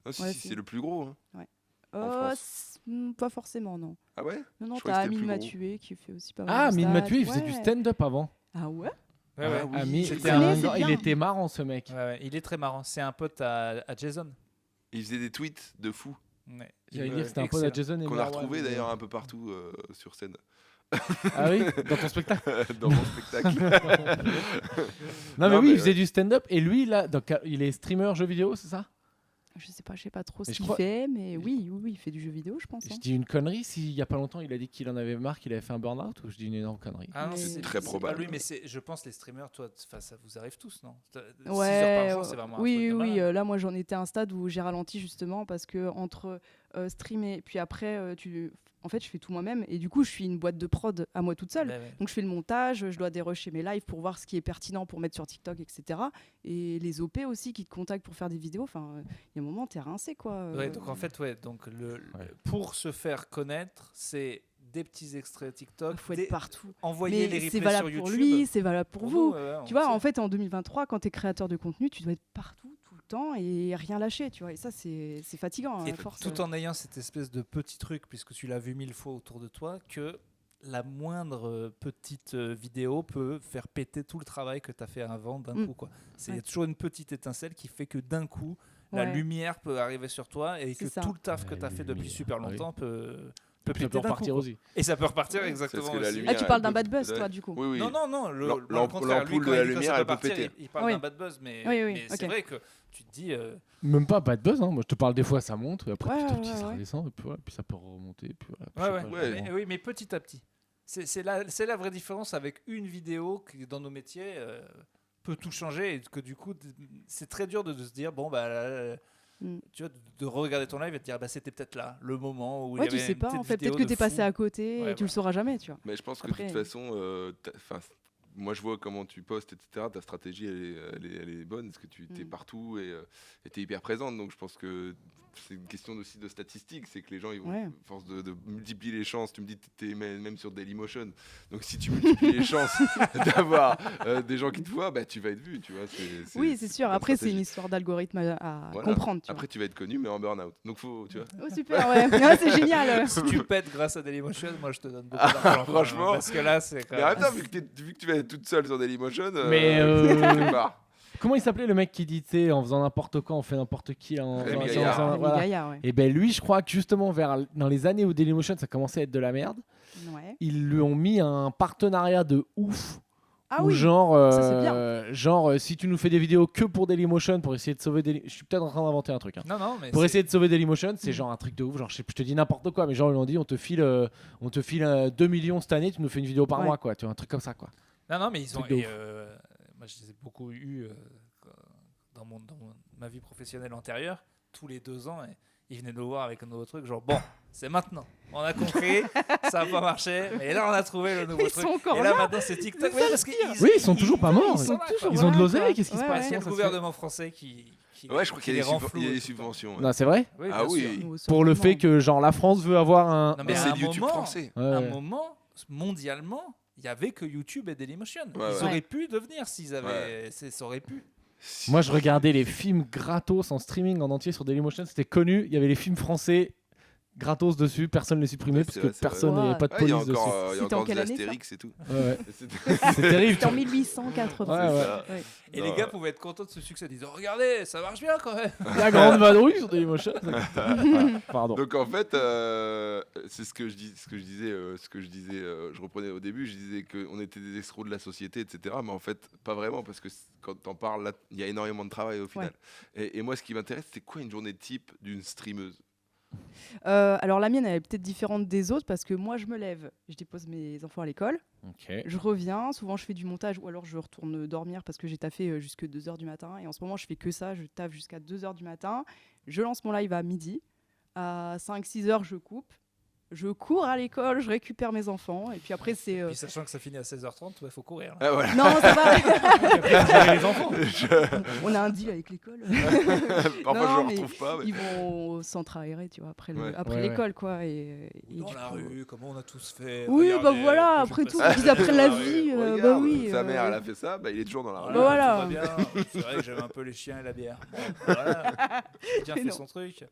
Non, si, Ouais, si, si. c'est le plus gros. Hein. France. Pas forcément, non. Ah ouais? Non, non, Je croyais t'as que c'était Amine le plus Mathieu qui fait aussi pas mal Ah, de Mine stats. Mathieu, il faisait Ouais. du stand-up avant. Ah ouais. Ouais, ouais. Ah oui, Ami, je c'était connais, un c'est gars- il bien. était marrant ce mec. Ouais, ouais, il est très marrant. C'est un pote à Jason. Il faisait des tweets de fou Ouais. J'allais Il- dire que c'était un pote à excellent. Jason et qu'on a Marwan. retrouvé d'ailleurs un peu partout sur scène Ah oui, dans ton spectacle. dans mon spectacle. Non mais Non, oui, mais il faisait du stand-up et lui là, donc, il est streamer jeux vidéo, c'est ça? Je sais pas trop ce Mais je qu'il crois- fait, mais oui, il fait du jeu vidéo, je pense. Je hein. dis une connerie, s'il y a pas longtemps il a dit qu'il en avait marre, qu'il avait fait un burn-out, ou je dis une énorme connerie? Ah non, Mais- c'est très c'est probable. pas lui, mais je pense les streamers, toi, ça vous arrive tous, non? 6 Ouais, heures par jour, c'est vraiment un oui, truc de oui. malade. Là, moi, j'en étais à un stade où j'ai ralenti justement parce que entre streamer, puis après, en fait, je fais tout moi-même et du coup, je suis une boîte de prod à moi toute seule. Ouais, ouais. Donc, je fais le montage, je dois dérusher mes lives pour voir ce qui est pertinent pour mettre sur TikTok, etc. Et les OP aussi qui te contactent pour faire des vidéos. Enfin, il y a un moment, t'es rincé, quoi. Ouais, donc en fait, donc Ouais. pour se faire connaître, c'est des petits extraits TikTok, il faut être partout. envoyer les Mais replays c'est sur valable YouTube. pour lui, c'est valable pour vous. nous, ouais, ouais, Tu on vois, sait. en fait, en 2023, quand tu es créateur de contenu, tu dois être partout, tout le temps et rien lâcher, tu vois. Et ça, c'est fatigant, Et à force. tout en ayant cette espèce de petit truc, puisque tu l'as vu 1000 fois autour de toi, que la moindre petite vidéo peut faire péter tout le travail que tu as fait avant d'un Mm. coup. Quoi. Il y a Ouais. toujours une petite étincelle qui fait que d'un coup, la Ouais. lumière peut arriver sur toi et que C'est ça. tout le taf que Ouais, tu as fait depuis lumière, super oui. longtemps peut Ça péter peut d'un repartir coup, aussi. quoi. Et ça peut repartir Parce exactement que la aussi. lumière, Ah, tu parles elle d'un peut- bad buzz, ouais. toi, du coup. Oui, oui. Non, non, non. L'ampoule contraire, lui, de quand la il dit que lumière, ça elle peut partir, péter. il parle Oui. d'un bad buzz, mais, Oui, oui, mais ok. c'est vrai que tu te dis... Même pas bad buzz, hein. Moi je te parle des fois ça monte, et après Ouais, petit à petit ouais, ça ouais. redescend, et puis, voilà, puis ça peut remonter. Et puis voilà, puis Ouais, je ouais. sais pas, Ouais. vraiment. Mais, oui, mais petit à petit. C'est la vraie différence avec une vidéo qui, dans nos métiers, peut tout changer et que du coup, c'est très dur de se dire bon, bah, tu vois, de regarder ton live et de dire, bah, c'était peut-être là, le moment où il Ouais, y tu avait sais une pas, petite en fait. vidéo Peut-être que de t'es passé fou. à côté Ouais, et tu le sauras jamais, tu vois. Mais je pense que Après, de toute façon, moi je vois comment tu postes, etc. Ta stratégie, elle est bonne, parce que tu es partout et tu es hyper présente. Donc je pense que c'est une question aussi de statistiques. C'est que les gens, ils vont, force de multiplier les chances. Tu me dis que tu es même sur Dailymotion. Donc si tu multiplies les chances d'avoir des gens qui te voient, bah, tu vas être vu. Tu vois, Oui, c'est sûr. comme Après, c'est stratégie. une histoire d'algorithme à Voilà. comprendre. Tu Après, tu vas être connu, mais en burn-out. Donc faut, tu vois. vois. Oh, super, ouais. Ouais, c'est génial. Si tu pètes grâce à Dailymotion, moi je te donne beaucoup d'argent. franchement. Parce que là, c'est quand Mais en même. même temps, vu que tu vas être toute seule sur Dailymotion, Mais, quelque part. Comment il s'appelait le mec qui dit, tu sais, en faisant n'importe quoi, on fait n'importe qui là, Rémi faisant- Gaillard. faisant- Rémi voilà. Gaillard, ouais. Et ben lui, je crois que justement dans les années où Dailymotion ça commençait à être de la merde, Ouais. ils lui ont mis un partenariat de ouf. Ah Où oui. genre, ça, c'est si tu nous fais des vidéos que pour Dailymotion pour essayer de sauver Dailymotion, je suis peut-être en train d'inventer un truc. Hein. Non, mais. Pour essayer de sauver Dailymotion, c'est Mm. genre un truc de ouf. Genre, je te dis n'importe quoi, mais genre ils l'ont dit, on te file 2 millions cette année, tu nous fais une vidéo par Ouais. mois, quoi. Tu vois, un truc comme ça, quoi. Non, mais ils ont. Truc de et, ouf. moi, je les ai beaucoup eu dans ma vie professionnelle antérieure. Tous les 2 ans, et ils venaient nous voir avec un nouveau truc. Genre, bon, c'est maintenant. On a compris, ça n'a pas marché. Mais là, on a trouvé le nouveau Ils truc. sont encore Et là, là. maintenant, c'est TikTok. C'est ça, parce qu'ils Oui, ils sont toujours pas morts. Ils sont là, quoi. Ils ont de l'oseille, Ouais, qu'est-ce qui se ouais, passe? Il y a Comment le ça se fait gouvernement français qui Ouais, je crois qu'il y a les rend flous il y a et des tout. subventions. ouais. Non, c'est vrai. Oui, Ah bien oui. sûr. Ouais, Pour le certainement. fait que genre la France veut avoir un. Non, mais Mais à c'est un le YouTube moment- français. Ouais, À un ouais. moment, mondialement, il y avait que YouTube et Dailymotion. Ouais, Ils ouais. auraient pu devenir s'ils avaient. Ça aurait pu. Moi, je regardais les films gratos en streaming en entier sur Dailymotion. C'était connu. Il y avait les films français gratos dessus. Personne ne les supprimait Ouais, parce c'est que vrai, c'est vrai. personne n'avait pas de Ouais, il y a police dessus. encore, il y a C'était en encore des quelle année, ça Astérix et tout. Ouais, ouais. C'était- C'est terrible. C'était en 1880. Ouais, ouais. ça. Ouais. Et Non, les gars pouvaient être contents de ce succès. Ils disaient regardez, ça marche bien quand même. La grande vadrouille sur Dailymotion. Voilà. Pardon. Donc en fait, c'est ce que je disais, je reprenais au début, je disais qu'on était des escrocs de la société, etc. Mais en fait, pas vraiment, parce que quand t'en parles, là, il y a énormément de travail au final. Et moi, ce qui m'intéresse, c'est quoi une journée type d'une streameuse? Alors la mienne, elle est peut-être différente des autres parce que moi, je me lève, je dépose mes enfants à l'école, Ok. je reviens, souvent je fais du montage ou alors je retourne dormir parce que j'ai taffé jusque 2h du matin et en ce moment, je fais que ça, je taffe jusqu'à 2h du matin, je lance mon live à midi, à 5-6h, je coupe, je cours à l'école, je récupère mes enfants et puis après, c'est... Puis sachant que ça finit à 16h30, il faut courir. Là. Ah, voilà. Non, ça va. Gérer les enfants. On a un deal avec l'école. Parfois, Non, je le mais retrouve pas. mais- Ils vont au centre aéré, tu vois, après Ouais. Ouais, l'école, quoi. Et Dans du la coup- rue, comment on a tous fait. Oui, regardez, bah voilà, je après passe tout, ça ils apprennent la dans rue. vie. Bah Regarde, oui. sa mère, elle a fait ça, bah, il est toujours dans la rue. Voilà. Tout va bien. C'est vrai que j'aime un peu les chiens et la bière. Bon, voilà. Chacun Mais fait non. son truc.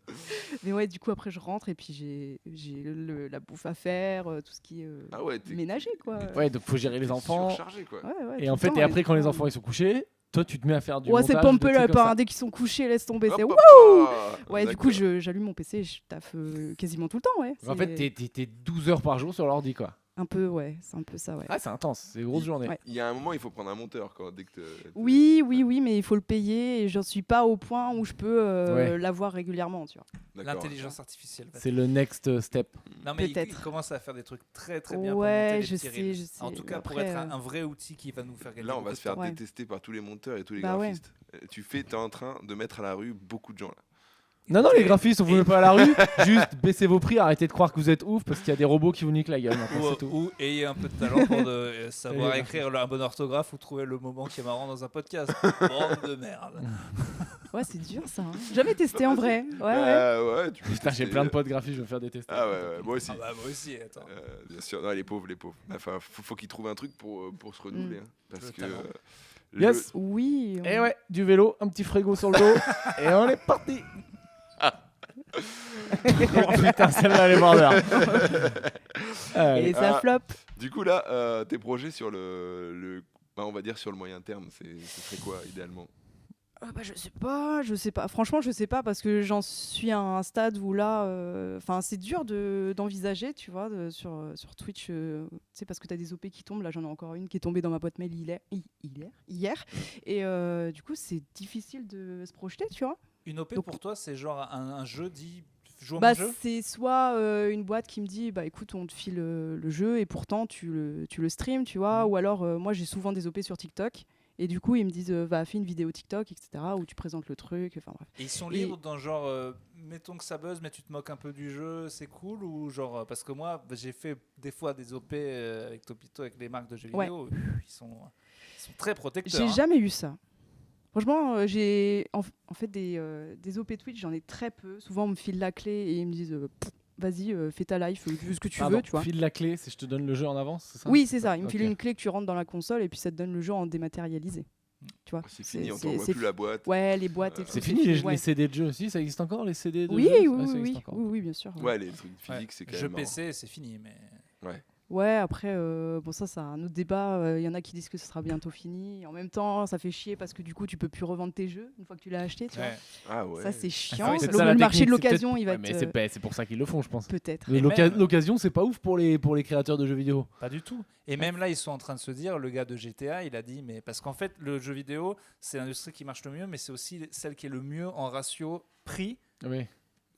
Mais ouais, du coup, après, je rentre et puis j'ai la bouffe à faire, tout ce qui est Ah ouais, t'es ménager, quoi. Ouais, donc faut gérer les enfants. surchargé, quoi. Ouais, ouais, Et tout en le fait, temps, et après, ouais. quand les enfants ils sont couchés, toi tu te mets à faire du Ouais, montage. c'est pompe des trucs up, comme ça. hein. Dès qu'ils sont couchés, laisse tomber. Hop, C'est hop, wouh. hop. Ouais, du coup, D'accord. j'allume mon PC et je taffe quasiment tout le temps, ouais. En fait, t'es 12 heures par jour sur l'ordi, quoi. Un peu, ouais, c'est un peu ça, ouais. Ah, c'est intense, c'est une grosse journée. Ouais. Il y a un moment, il faut prendre un monteur, quoi, dès que Oui, mais il faut le payer et j'en suis pas au point où je peux Ouais. l'avoir régulièrement, tu vois. D'accord. L'intelligence artificielle. C'est le next step. Non, mais il Peut-être. commence à faire des trucs très très bien. Ouais, pour monter les je petits sais, reels. je sais. En tout cas, pour Après, être un vrai outil qui va nous faire gagner. Là, on va beaucoup se de faire temps. Ouais. détester par tous les monteurs et tous les Bah ouais. graphistes. T'es en train de mettre à la rue beaucoup de gens, là. Non, les graphistes, on vous met pas à la rue. Juste baissez vos prix, arrêtez de croire que vous êtes ouf parce qu'il y a des robots qui vous niquent la gueule. maintenant, c'est tout. Ou ayez un peu de talent pour savoir Et- écrire un bon orthographe ou trouver le moment qui est marrant dans un podcast. Bande de merde. Ouais, c'est dur ça. Hein. Jamais testé en vrai. Ouais, ouais. Ouais, tu peux Putain, j'ai tester. plein de potes graphistes, je vais me faire détester. Ah ouais, moi aussi. Ah bah moi aussi, attends. Bien sûr, non, les pauvres. Enfin, faut qu'ils trouvent un truc pour se renouveler. hein, parce Le que. talent. Yes. Oui. Et ouais, du vélo, un petit frigo sur le dos, et on est parti. Oh putain, celle-là, elle est border. Et ça Ah. flop. Du coup, là, tes projets sur on va dire sur le moyen terme, ce serait quoi, idéalement? Bah, je sais pas. Franchement, je sais pas parce que j'en suis à un stade où là, enfin, c'est dur d'envisager, tu vois, sur Twitch, tu sais, parce que t'as des OP qui tombent. Là, j'en ai encore une qui est tombée dans ma boîte mail hier. Et du coup, c'est difficile de se projeter, tu vois. Une OP Donc- pour toi, c'est genre un jeu dit joue à Bah, mon jeu. c'est soit une boîte qui me dit, bah écoute, on te file le jeu et pourtant tu le stream, tu vois. Ou alors, moi, j'ai souvent des OP sur TikTok. Et du coup, ils me disent, va, fais une vidéo TikTok, etc., où tu présentes le truc. Enfin bref. Et ils sont libres dans genre, mettons que ça buzz, mais tu te moques un peu du jeu, c'est cool ou genre, parce que moi, j'ai fait des fois des OP avec Topito, avec les marques de jeux vidéo, ils sont très protecteurs. J'ai hein. jamais eu ça. Franchement, j'ai en fait des OP Twitch, j'en ai très peu. Souvent, on me file la clé et ils me disent, vas-y, fais ta life, fais ce que tu Pardon, veux, tu vois. file la clé, c'est je te donne le jeu en avance, c'est ça? Oui, c'est ça. Ils me Ok. filent une clé que tu rentres dans la console et puis ça te donne le jeu en dématérialisé. Tu vois. C'est fini, on t'envoie plus la boîte. Ouais, les boîtes et tout. C'est fini les ouais. CD de jeu aussi, ça existe encore les CD de Oui, jeu? oui, Ouais, ça oui, existe oui, encore. oui, oui, bien sûr. Ouais, les trucs physiques, Ouais. c'est quand Jeu même. PC, c'est fini, mais. Ouais, après, bon, ça, c'est un autre débat. Il y en a qui disent que ce sera bientôt fini. En même temps, ça fait chier parce que du coup, tu peux plus revendre tes jeux une fois que tu l'as acheté. Tu vois. Ouais. Ah ouais. Ça, c'est Ah, chiant. oui, c'est Le, ça, la le marché technique, de c'est peut-être- l'occasion, il va Ouais, mais être. c'est pour ça qu'ils le font, je pense. Peut-être. Mais Et même- l'occasion, c'est pas ouf pour les créateurs de jeux vidéo. Pas du tout. Et même là, ils sont en train de se dire, le gars de GTA, il a dit, mais parce qu'en fait, le jeu vidéo, c'est l'industrie qui marche le mieux, mais c'est aussi celle qui est le mieux en ratio prix Oui.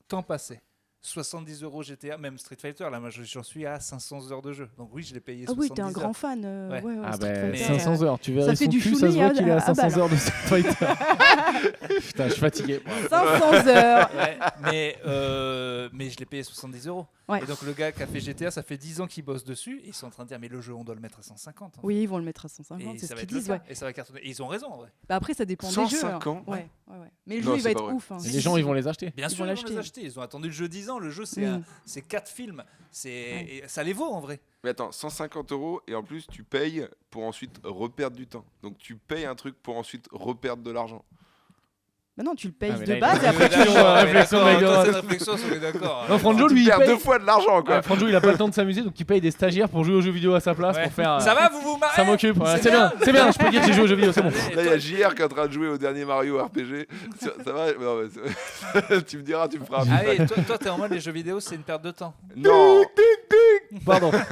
temps passé. 70 € GTA, même Street Fighter, là, moi j'en suis à 500 heures de jeu. Donc oui, je l'ai payé Ah 70 oui, t'es un grand heures. fan. Ouais. Ouais, Ah Street ben Fighter, 500 heures, tu verrais ça fait son du cul, ça se shooting voit qu'il est à à 500 balle. heures de Street Fighter. Putain, je suis fatigué. 500 heures. Ouais, mais je l'ai payé 70 €. Ouais. Et donc le gars qui a fait GTA, ça fait 10 ans qu'il bosse dessus, et ils sont en train de dire, mais le jeu, on doit le mettre à 150. en fait. Oui, ils vont le mettre à Et 150, c'est ça ce va qu'ils être le disent. cas, Ouais. et ça va cartonner. Et ils ont raison en vrai. Bah après, ça dépend des jeux. 105 ans. Ouais. Mais le Non, jeu, il c'est va pas être vrai. ouf. hein. Les gens, ils vont les acheter. Bien Ils sûr, vont ils vont les l'acheter. acheter. Ils ont attendu le jeu 10 ans. Le jeu, Mm. c'est 4 films. Et ça les vaut en vrai. Mais attends, 150 € et en plus tu payes pour ensuite reperdre du temps. Donc tu payes un truc pour ensuite reperdre de l'argent. Bah non, tu le payes Ah, mais de là, base il et a- après tu Réflexion, D'accord, réflexion de d'accord, la toi, gueule. cette réflexion, on est d'accord. Non, Franjo, Tu lui, il perds paye. deux fois de l'argent quoi. Ouais, Franjo, il a pas le temps de s'amuser, donc il paye des stagiaires pour jouer aux jeux vidéo à sa place Ouais. pour faire. Ça va, vous vous marrez Ça m'occupe. Ouais, C'est c'est bien, c'est bien. Je peux dire que j'ai joué aux jeux vidéo, c'est bon. Allez, Là, il y toi- a JR qui est en train de jouer au dernier Mario RPG. Ça va non, mais tu me diras, tu me feras un feedback. Allez, toi, t'es en mode les jeux vidéo, c'est une perte de temps. Non Pardon. Ouais,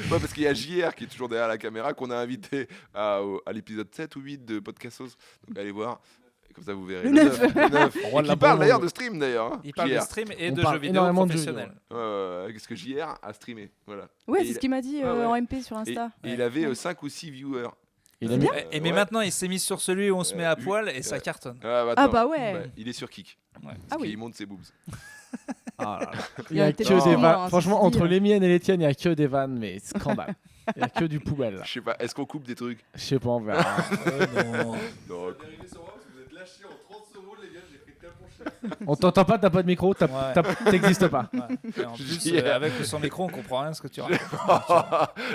parce qu'il y a JR qui est toujours derrière la caméra, qu'on a invité à l'épisode 7 ou 8 de Podcastos. Donc allez voir. Comme ça, vous verrez. Le 9. Le 9. Roi Et de la qui parle bonbonne. d'ailleurs de stream d'ailleurs. hein, Il parle de JR. stream et On de parle jeux vidéo énormément de jeux professionnels. Qu'est-ce que JR a streamé. Voilà. Ouais, Et c'est il- ce qu'il m'a dit ouais. en MP sur Et, Insta. et il avait 5 ou 6 viewers. Il a mis. Mais Ouais. maintenant, il s'est mis sur celui où on se met à lui- poil et ça cartonne. Ah Ah attends. bah ouais. Il est sur Kik. Ouais. Parce Ah oui. qu'il monte ses boobs. Il y a peut-être que pas des moi, vannes. hein, Franchement, ceci dit, entre les miennes et les tiennes, il y a que des vannes, mais scandale. Il y a que du poubelle là. Je sais pas, est-ce qu'on coupe des trucs? Je sais pas, on verra. Non. Non. On t'entend pas, t'as pas de micro, t'existes pas. Ouais. Et en plus, JR. avec ou sans micro, on comprend rien de ce que tu racontes.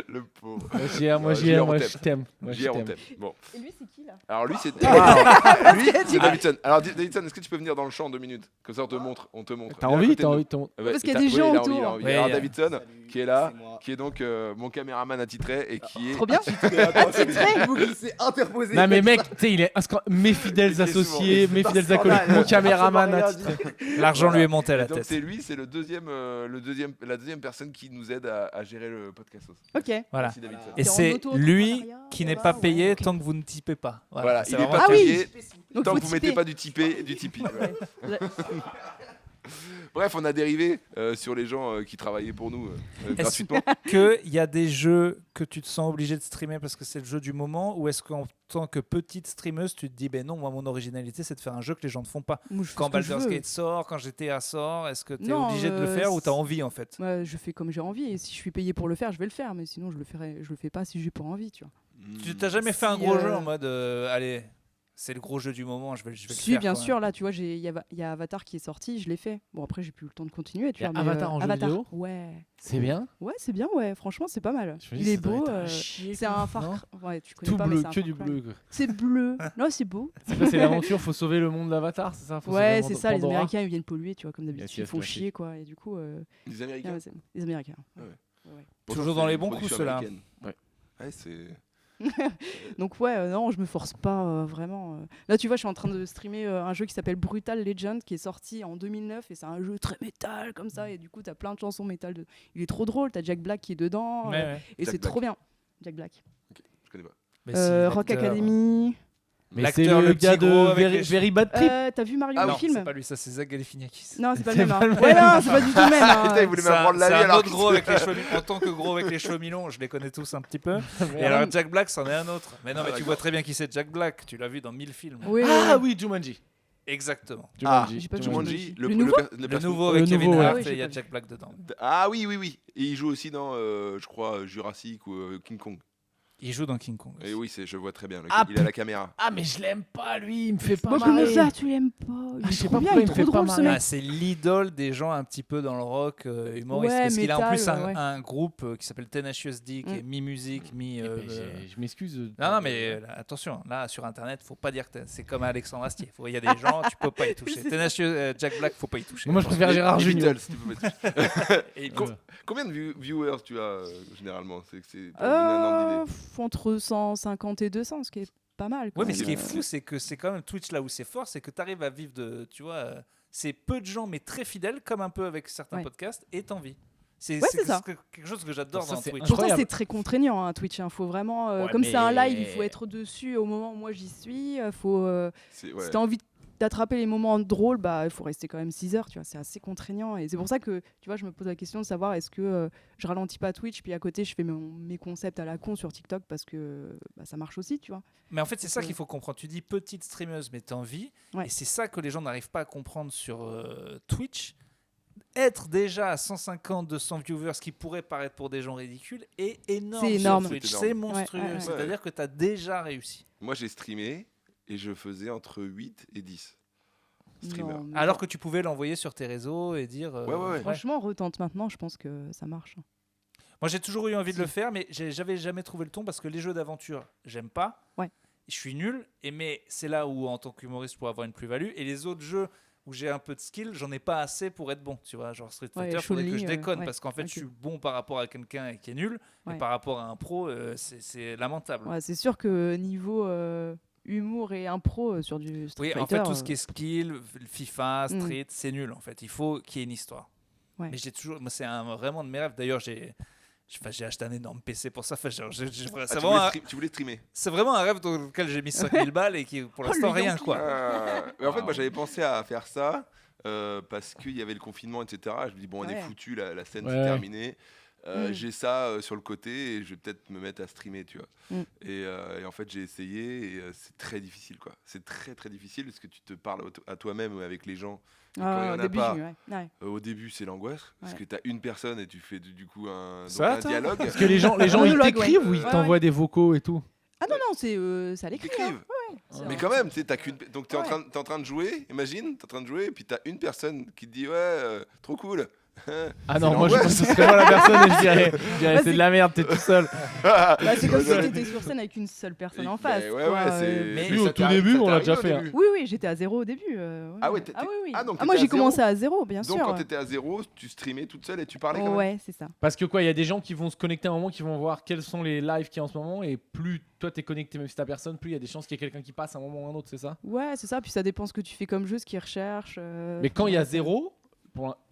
Le pauvre. Moi, JR, on moi, t'aime. je t'aime. Moi, je JR, on t'aime. t'aime. Bon. Et lui, c'est qui là Alors lui, c'est lui, c'est Davidson. Alors Davidson, est-ce que tu peux venir dans le champ 2 minutes? Comme ça, on te montre. On te montre. T'as Viens à envie, côté t'as de envie, nous. Ouais, Parce qu'il y a t'as- des oui, gens il a envie, autour. il a envie. Ouais, Alors il y a- Davidson, qui est là, C'est moi. qui est donc mon caméraman attitré et qui est. Trop bien. Vous glissez interposé. Non mais comme mec, ça. tu sais, il est mes fidèles Il est souvent- associés, mes Pas fidèles scandale, acolytes, mon caméraman absolument rien attitré. dit. L'argent lui est monté à la Et donc tête. c'est lui, c'est la deuxième personne qui nous aide à gérer le podcast. Ok. Voilà. Merci Davidson. Et T'es en c'est auto-entrepreneuriat, lui qui n'est là-bas, pas ouais, payé ok. tant que vous ne typez pas. Voilà, c'est il n'est vraiment- pas Ah oui. payé Donc tant faut que vous mettez typer. pas du Tipeee. Voilà. Ouais. Bref, on a dérivé sur les gens qui travaillaient pour nous gratuitement. Qu'il y a des jeux que tu te sens obligé de streamer parce que c'est le jeu du moment, ou est-ce qu'en tant que petite streameuse, tu te dis, ben non, moi mon originalité c'est de faire un jeu que les gens ne font pas. Moi, je fais Quand ce que je Baldur's veux. Gate sort, quand GTA sort, est-ce que tu es Non, obligé de le faire ou tu as envie en fait? Ouais, je fais comme j'ai envie et si je suis payé pour le faire, je vais le faire. Mais sinon, je le fais pas si j'ai pas envie, tu vois. Tu t'as jamais fait un Si, gros jeu en mode, allez, c'est le gros jeu du moment, je vais le Si, faire. bien quand sûr, même. là, tu vois, il y a Avatar qui est sorti, je l'ai fait. Bon, après, j'ai plus le temps de continuer, tu Il y a vois. mais, Avatar en jeu vidéo Ouais. C'est bien. Ouais, c'est bien, ouais. Franchement, c'est pas mal. Je me dis, Il est ça doit beau. être à chier, C'est quoi. un Far Non Cry. Ouais, tu connais Tout pas, mais bleu, c'est un que Far du Cry. bleu. quoi. C'est bleu. Non, c'est beau. C'est quoi, c'est l'aventure, faut sauver le monde d'Avatar, c'est ça? Faut Ouais, sauver c'est ça. Les Pandora. Américains, ils viennent polluer, tu vois, comme d'habitude. Yes, Ils yes, font classique. chier, quoi. Et du coup, Les Américains. ouais, les Américains. Ouais. Ouais. Pourtant, Toujours c'est dans les une bons coups, production ceux-là. américaine. Ouais. Ouais, c'est. Donc ouais, non, je me force pas vraiment. Là, tu vois, je suis en train de streamer un jeu qui s'appelle Brutal Legend, qui est sorti en 2009, et c'est un jeu très métal comme ça, et du coup, t'as plein de chansons métal. Il est trop drôle, t'as Jack Black qui est dedans, Ouais, ouais. et Jack c'est Black. trop bien. Jack Black. Je connais pas. Mais si, Rock l'acteur- Academy. Mais c'est L'acteur, le le gars petit gros de avec Very, les Very Bad Trip. T'as vu Mario Ah le non, film c'est pas lui, ça c'est Zach Galifianakis. Non, c'est pas le C'est même. pas hein. le même. Ouais, non, c'est pas du tout le même. hein. Putain, il voulait C'est m'apprendre la vie un alors autre gros avec les cheveux mi- en tant que gros avec les cheveux mi-longs, je les connais tous un petit peu. Et alors Jack Black, c'en est un autre. Mais non, mais tu d'accord. vois très bien qui c'est Jack Black. Tu l'as vu dans 1000 films. Oui, Ah oui. oui, Jumanji. Exactement. Jumanji. j'ai pas vu Jumanji, Le nouveau Le nouveau avec Le Kevin nouveau, ouais. Hart Ah oui, et il j'ai y a pas Jack Black dedans. Ah oui. Et il joue aussi dans, je crois, Jurassic ou King Kong. Il joue dans King Kong. Et oui, je vois très bien. Ah, Il a la caméra. Ah, mais je l'aime pas, lui. Il me fait pas Moi, comment marrer. ça, tu l'aimes pas Il Ah, je est sais trop pas bien, pourquoi il est il me trop fait drôle pas ce marrer. Ah, mec. c'est l'idole des gens un petit peu dans le rock humoriste. Ouais, parce qu'il a en métal, plus ouais. un groupe qui s'appelle Tenacious D, qui est mi-musique, mi. Eh ben, je m'excuse. Non, mais attention, là sur internet, faut pas dire que c'est comme Alexandre Astier. Il y a des gens, tu peux pas y toucher. Tenacious Jack Black, faut pas y toucher. Moi, je préfère Gérard Les Junior. Beatles, si tu peux mettre. Et Combien de viewers tu as généralement? C'est pour donner un ordre d'idée. Entre 150 et 200, ce qui est pas mal. Ouais, mais quand ce qui est même. fou, c'est que c'est quand même Twitch là où c'est fort, c'est que tu arrives à vivre de. Tu vois, c'est peu de gens, mais très fidèles, comme un peu avec certains Ouais. podcasts, et t'en vis. C'est Ouais, c'est ça. quelque chose que j'adore Ça, dans c'est Twitch. incroyable. Pourtant, c'est très contraignant, hein, Twitch. Faut vraiment, Ouais, comme c'est un mais- live, il faut être dessus au moment où moi j'y suis. Faut, C'est- Si ouais. t'as envie d'attraper les moments drôles, il faut rester quand même 6 heures. Tu vois, c'est assez contraignant. Et c'est pour ça que, tu vois, je me pose la question de savoir est-ce que je ralentis pas Twitch, puis à côté je fais mes concepts à la con sur TikTok parce que ça marche aussi, tu vois. Mais en fait, c'est ça que- qu'il faut comprendre. Tu dis petite streameuse, mais t'en vis. Ouais. Et c'est ça que les gens n'arrivent pas à comprendre sur Twitch. Être déjà à 150, 200 viewers, ce qui pourrait paraître pour des gens ridicules, est énorme. C'est sur énorme. Twitch. C'est C'est énorme. monstrueux. Ouais, ouais, ouais. C'est-à-dire que tu as déjà réussi. Moi, j'ai streamé et je faisais entre 8 et 10 streamers. Non, mais Alors que tu pouvais l'envoyer sur tes réseaux et dire. Ouais. franchement, retente maintenant, je pense que ça marche. Moi, j'ai toujours eu envie de le faire, mais j'avais jamais trouvé le ton parce que les jeux d'aventure, j'aime pas. Ouais. Je suis nul, mais c'est là où, en tant qu'humoriste, je pourrais avoir une plus-value. Et les autres jeux où j'ai un peu de skill, j'en ai pas assez pour être bon. Tu vois, genre Street Ouais, Fighter, faudrait que Chun-Li, je déconne ouais, parce qu'en fait, ok. je suis bon par rapport à quelqu'un qui est nul, Ouais. et par rapport à un pro, c'est lamentable. Ouais, c'est sûr que niveau humour et impro sur du Street Oui, Fighter. en fait, tout ce qui est skill, FIFA, Mm. Street, c'est nul en fait. Il faut qu'il y ait une histoire. Ouais. Mais j'ai toujours, moi, c'est vraiment de mes rêves. D'ailleurs, j'ai acheté un énorme PC pour ça. Enfin, c'est Ah, vraiment un- tu voulais streamer. c'est vraiment un rêve dans lequel j'ai mis 5000 balles et qui, pour Oh, l'instant, le rien Yankee. quoi. Mais en fait, moi, j'avais pensé à faire ça parce qu'il y avait le confinement, etc. Je me dis, bon, on est Ouais. foutu, la scène, Ouais. c'est terminé. Mm. J'ai ça sur le côté et je vais peut-être me mettre à streamer, tu vois. Mm. Et en fait, j'ai essayé et c'est très difficile, quoi. C'est très, très difficile parce que tu te parles à toi-même ou avec les gens. Et quand il y en au a début, pas, ouais. au début, c'est l'angoisse parce Ouais. que tu as une personne et tu fais du coup un Ça, un toi dialogue. Parce que les gens ils Monologue, t'écrivent ouais. ou ils Ouais, t'envoient des vocaux et tout. Ah non, c'est à Ils l'écrit. t'écrivent. C'est Mais un- quand même, tu sais, t'as qu'une. Donc t'es Ouais. en train de jouer, imagine, t'es en train de jouer, et puis t'as une personne qui te dit ouais, trop cool. Ah non, C'est moi je pense que l'angoisse. ce serait moi la personne et je dirais Bah, c'est de la merde, t'es tout seul. C'est comme si Ouais. t'étais sur scène avec une seule personne Et- en face. ouais, quoi, ouais, c'est. Mais- Nous, ça au tout t'arrive- début, ça on l'a t'arrive déjà au fait, hein. début. Oui, j'étais à 0 au début. Ah ouais, oui. ah, donc moi t'étais j'ai à commencé zéro. à 0, bien Donc sûr. quand t'étais à 0, tu streamais toute seule et tu parlais quand même. Ouais, c'est ça. Parce que quoi, il y a des gens qui vont se connecter à un moment, qui vont voir quels sont les lives qu'il y a en ce moment, et plus toi t'es connecté, même si t'as personne, plus il y a des chances qu'il y ait quelqu'un qui passe à un moment ou à un autre, c'est ça? Ouais, c'est ça. Puis ça dépend ce que tu fais comme jeu, ce qu'ils recherchent. Mais quand il y a ouais, zéro,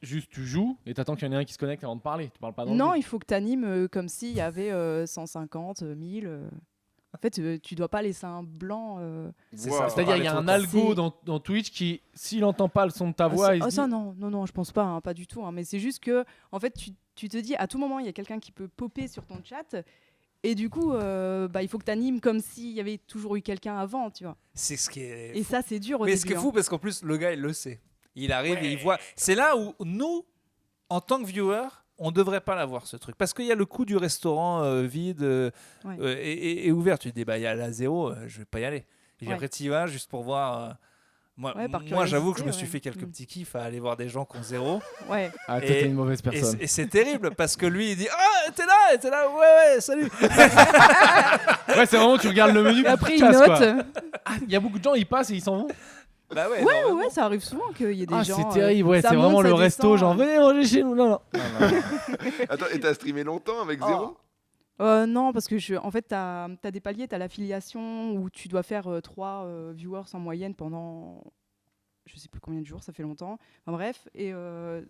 juste tu joues et t'attends qu'il y en ait un qui se connecte avant de parler. Tu parles pas dans le Non, vide. il faut que tu animes comme s'il y avait 150, 1000. En fait, tu dois pas laisser un blanc. C'est Wow. ça. C'est-à-dire il y a un Parler algo C'est- dans Twitch qui, s'il entend pas le son de ta voix, il se dit, ça non, je pense pas, hein, pas du tout. Hein, mais c'est juste que, en fait, tu te dis à tout moment, il y a quelqu'un qui peut popper sur ton chat. Et du coup, il faut que tu animes comme s'il y avait toujours eu quelqu'un avant, tu vois. C'est ce qui est. Et ça, c'est dur au Mais début. ce qui est hein. fou, parce qu'en plus, le gars, il le sait. Il arrive et il voit. C'est là où nous, en tant que viewer, on devrait pas l'avoir ce truc. Parce qu'il y a le coup du restaurant vide Ouais. et ouvert. Tu te dis, bah, il y a la zéro, je vais pas y aller. Et puis Ouais. après, tu y vas juste pour voir. Moi, Ouais, par moi j'avoue que je me curiosité, suis ouais. fait quelques Mm. petits kiffs à aller voir des gens qui ont zéro. Ouais. ah toi Et- t'es une mauvaise personne. Et c'est terrible parce que lui, il dit, ah, t'es là, ouais, salut. Ouais, c'est vraiment tu regardes le menu, Et puis après, tu il casses, note. quoi. Ah, il y a beaucoup de gens, ils passent et ils s'en vont. Bah ouais, Ouais, normalement. ouais, ça arrive souvent qu'il y ait des Ah, gens. c'est terrible, ouais, ça c'est monte, vraiment ça le resto, descend, genre venez manger chez nous. Non. Attends, et t'as streamé longtemps avec Oh. zéro? Non, parce que en fait, tu as des paliers, tu as l'affiliation où tu dois faire 3 viewers en moyenne pendant je sais plus combien de jours, ça fait longtemps. Enfin, bref, et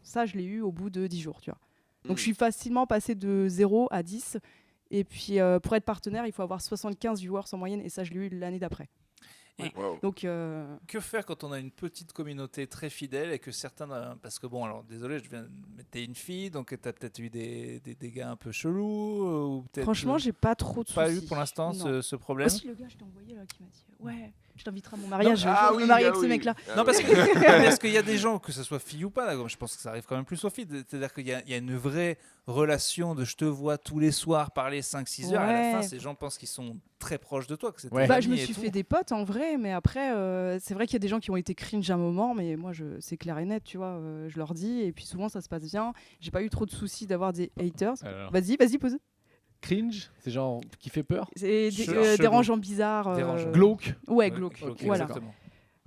ça, je l'ai eu au bout de 10 jours, tu vois. Donc, je suis facilement passé de 0 à 10. Et puis, pour être partenaire, il faut avoir 75 viewers en moyenne, et ça, je l'ai eu l'année d'après. Wow. Donc, Que faire quand on a une petite communauté très fidèle et que certains... Parce que bon, alors désolé, t'es une fille, donc t'as peut-être eu des gars un peu chelous ou peut-être... franchement, j'ai pas trop de soucis. pas eu pour l'instant Non. ce problème. Aussi, le gars, je t'ai envoyé là qui m'a dit ouais, je t'inviterai à mon mariage. Je Ah veux oui, me marier ah avec ce oui. mec-là. Ah Non, oui. parce que parce qu'il y a des gens, que ce soit fille ou pas, là, je pense que ça arrive quand même plus aux filles. C'est-à-dire qu'il y a une vraie relation de je te vois tous les soirs parler 5-6 heures. À la fin, Ouais. ces gens pensent qu'ils sont très proches de toi. Que c'est tes Ouais. Bah, je me amis et suis tout. fait des potes en vrai, mais après, c'est vrai qu'il y a des gens qui ont été cringe à un moment, mais moi, c'est clair et net, tu vois, je leur dis, et puis souvent ça se passe bien. J'ai pas eu trop de soucis d'avoir des haters. Alors, Vas-y, pose. cringe, c'est genre qui fait peur. C'est Chelou. dérangeant, bizarre. Dérangeant. Glauque. Ouais, glauque. Ok, Voilà. exactement.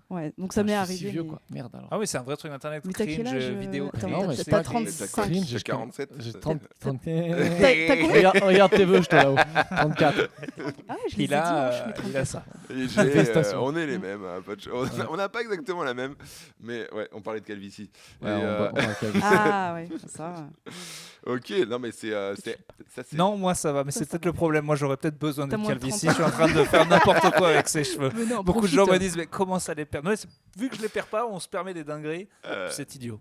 Ouais, donc ça m'est Ah, je suis arrivé. si vieux mais- quoi. Merde alors. Ah oui, c'est un vrai truc d'internet. Mais t'as quel Cringe, âge vidéo Attends, Non, mais t'as c'est pas 35. Cringe, J'ai je 47. J'ai 30. T'as combien Regarde tes vœux, je te là-haut. 34. Ah, je les ai Il dit, moi, je a, suis il a ça. Et Manifestation. on est les mêmes, hein, pas de on n'a pas exactement la même, mais ouais, on parlait de calvitie. Ouais, Et, on va calmer. Ah ouais, ça. ok, non mais ça c'est. Non, moi ça va, mais Ça, c'est ça peut-être va. le problème. Moi j'aurais peut-être besoin T'as d'une moins de calvitie. 30 Je suis en train de faire n'importe quoi avec ses cheveux. Mais non, Beaucoup de profite. gens me disent, mais comment ça les perd? Non, vu que je les perds pas, on se permet des dingueries. Euh, C'est idiot.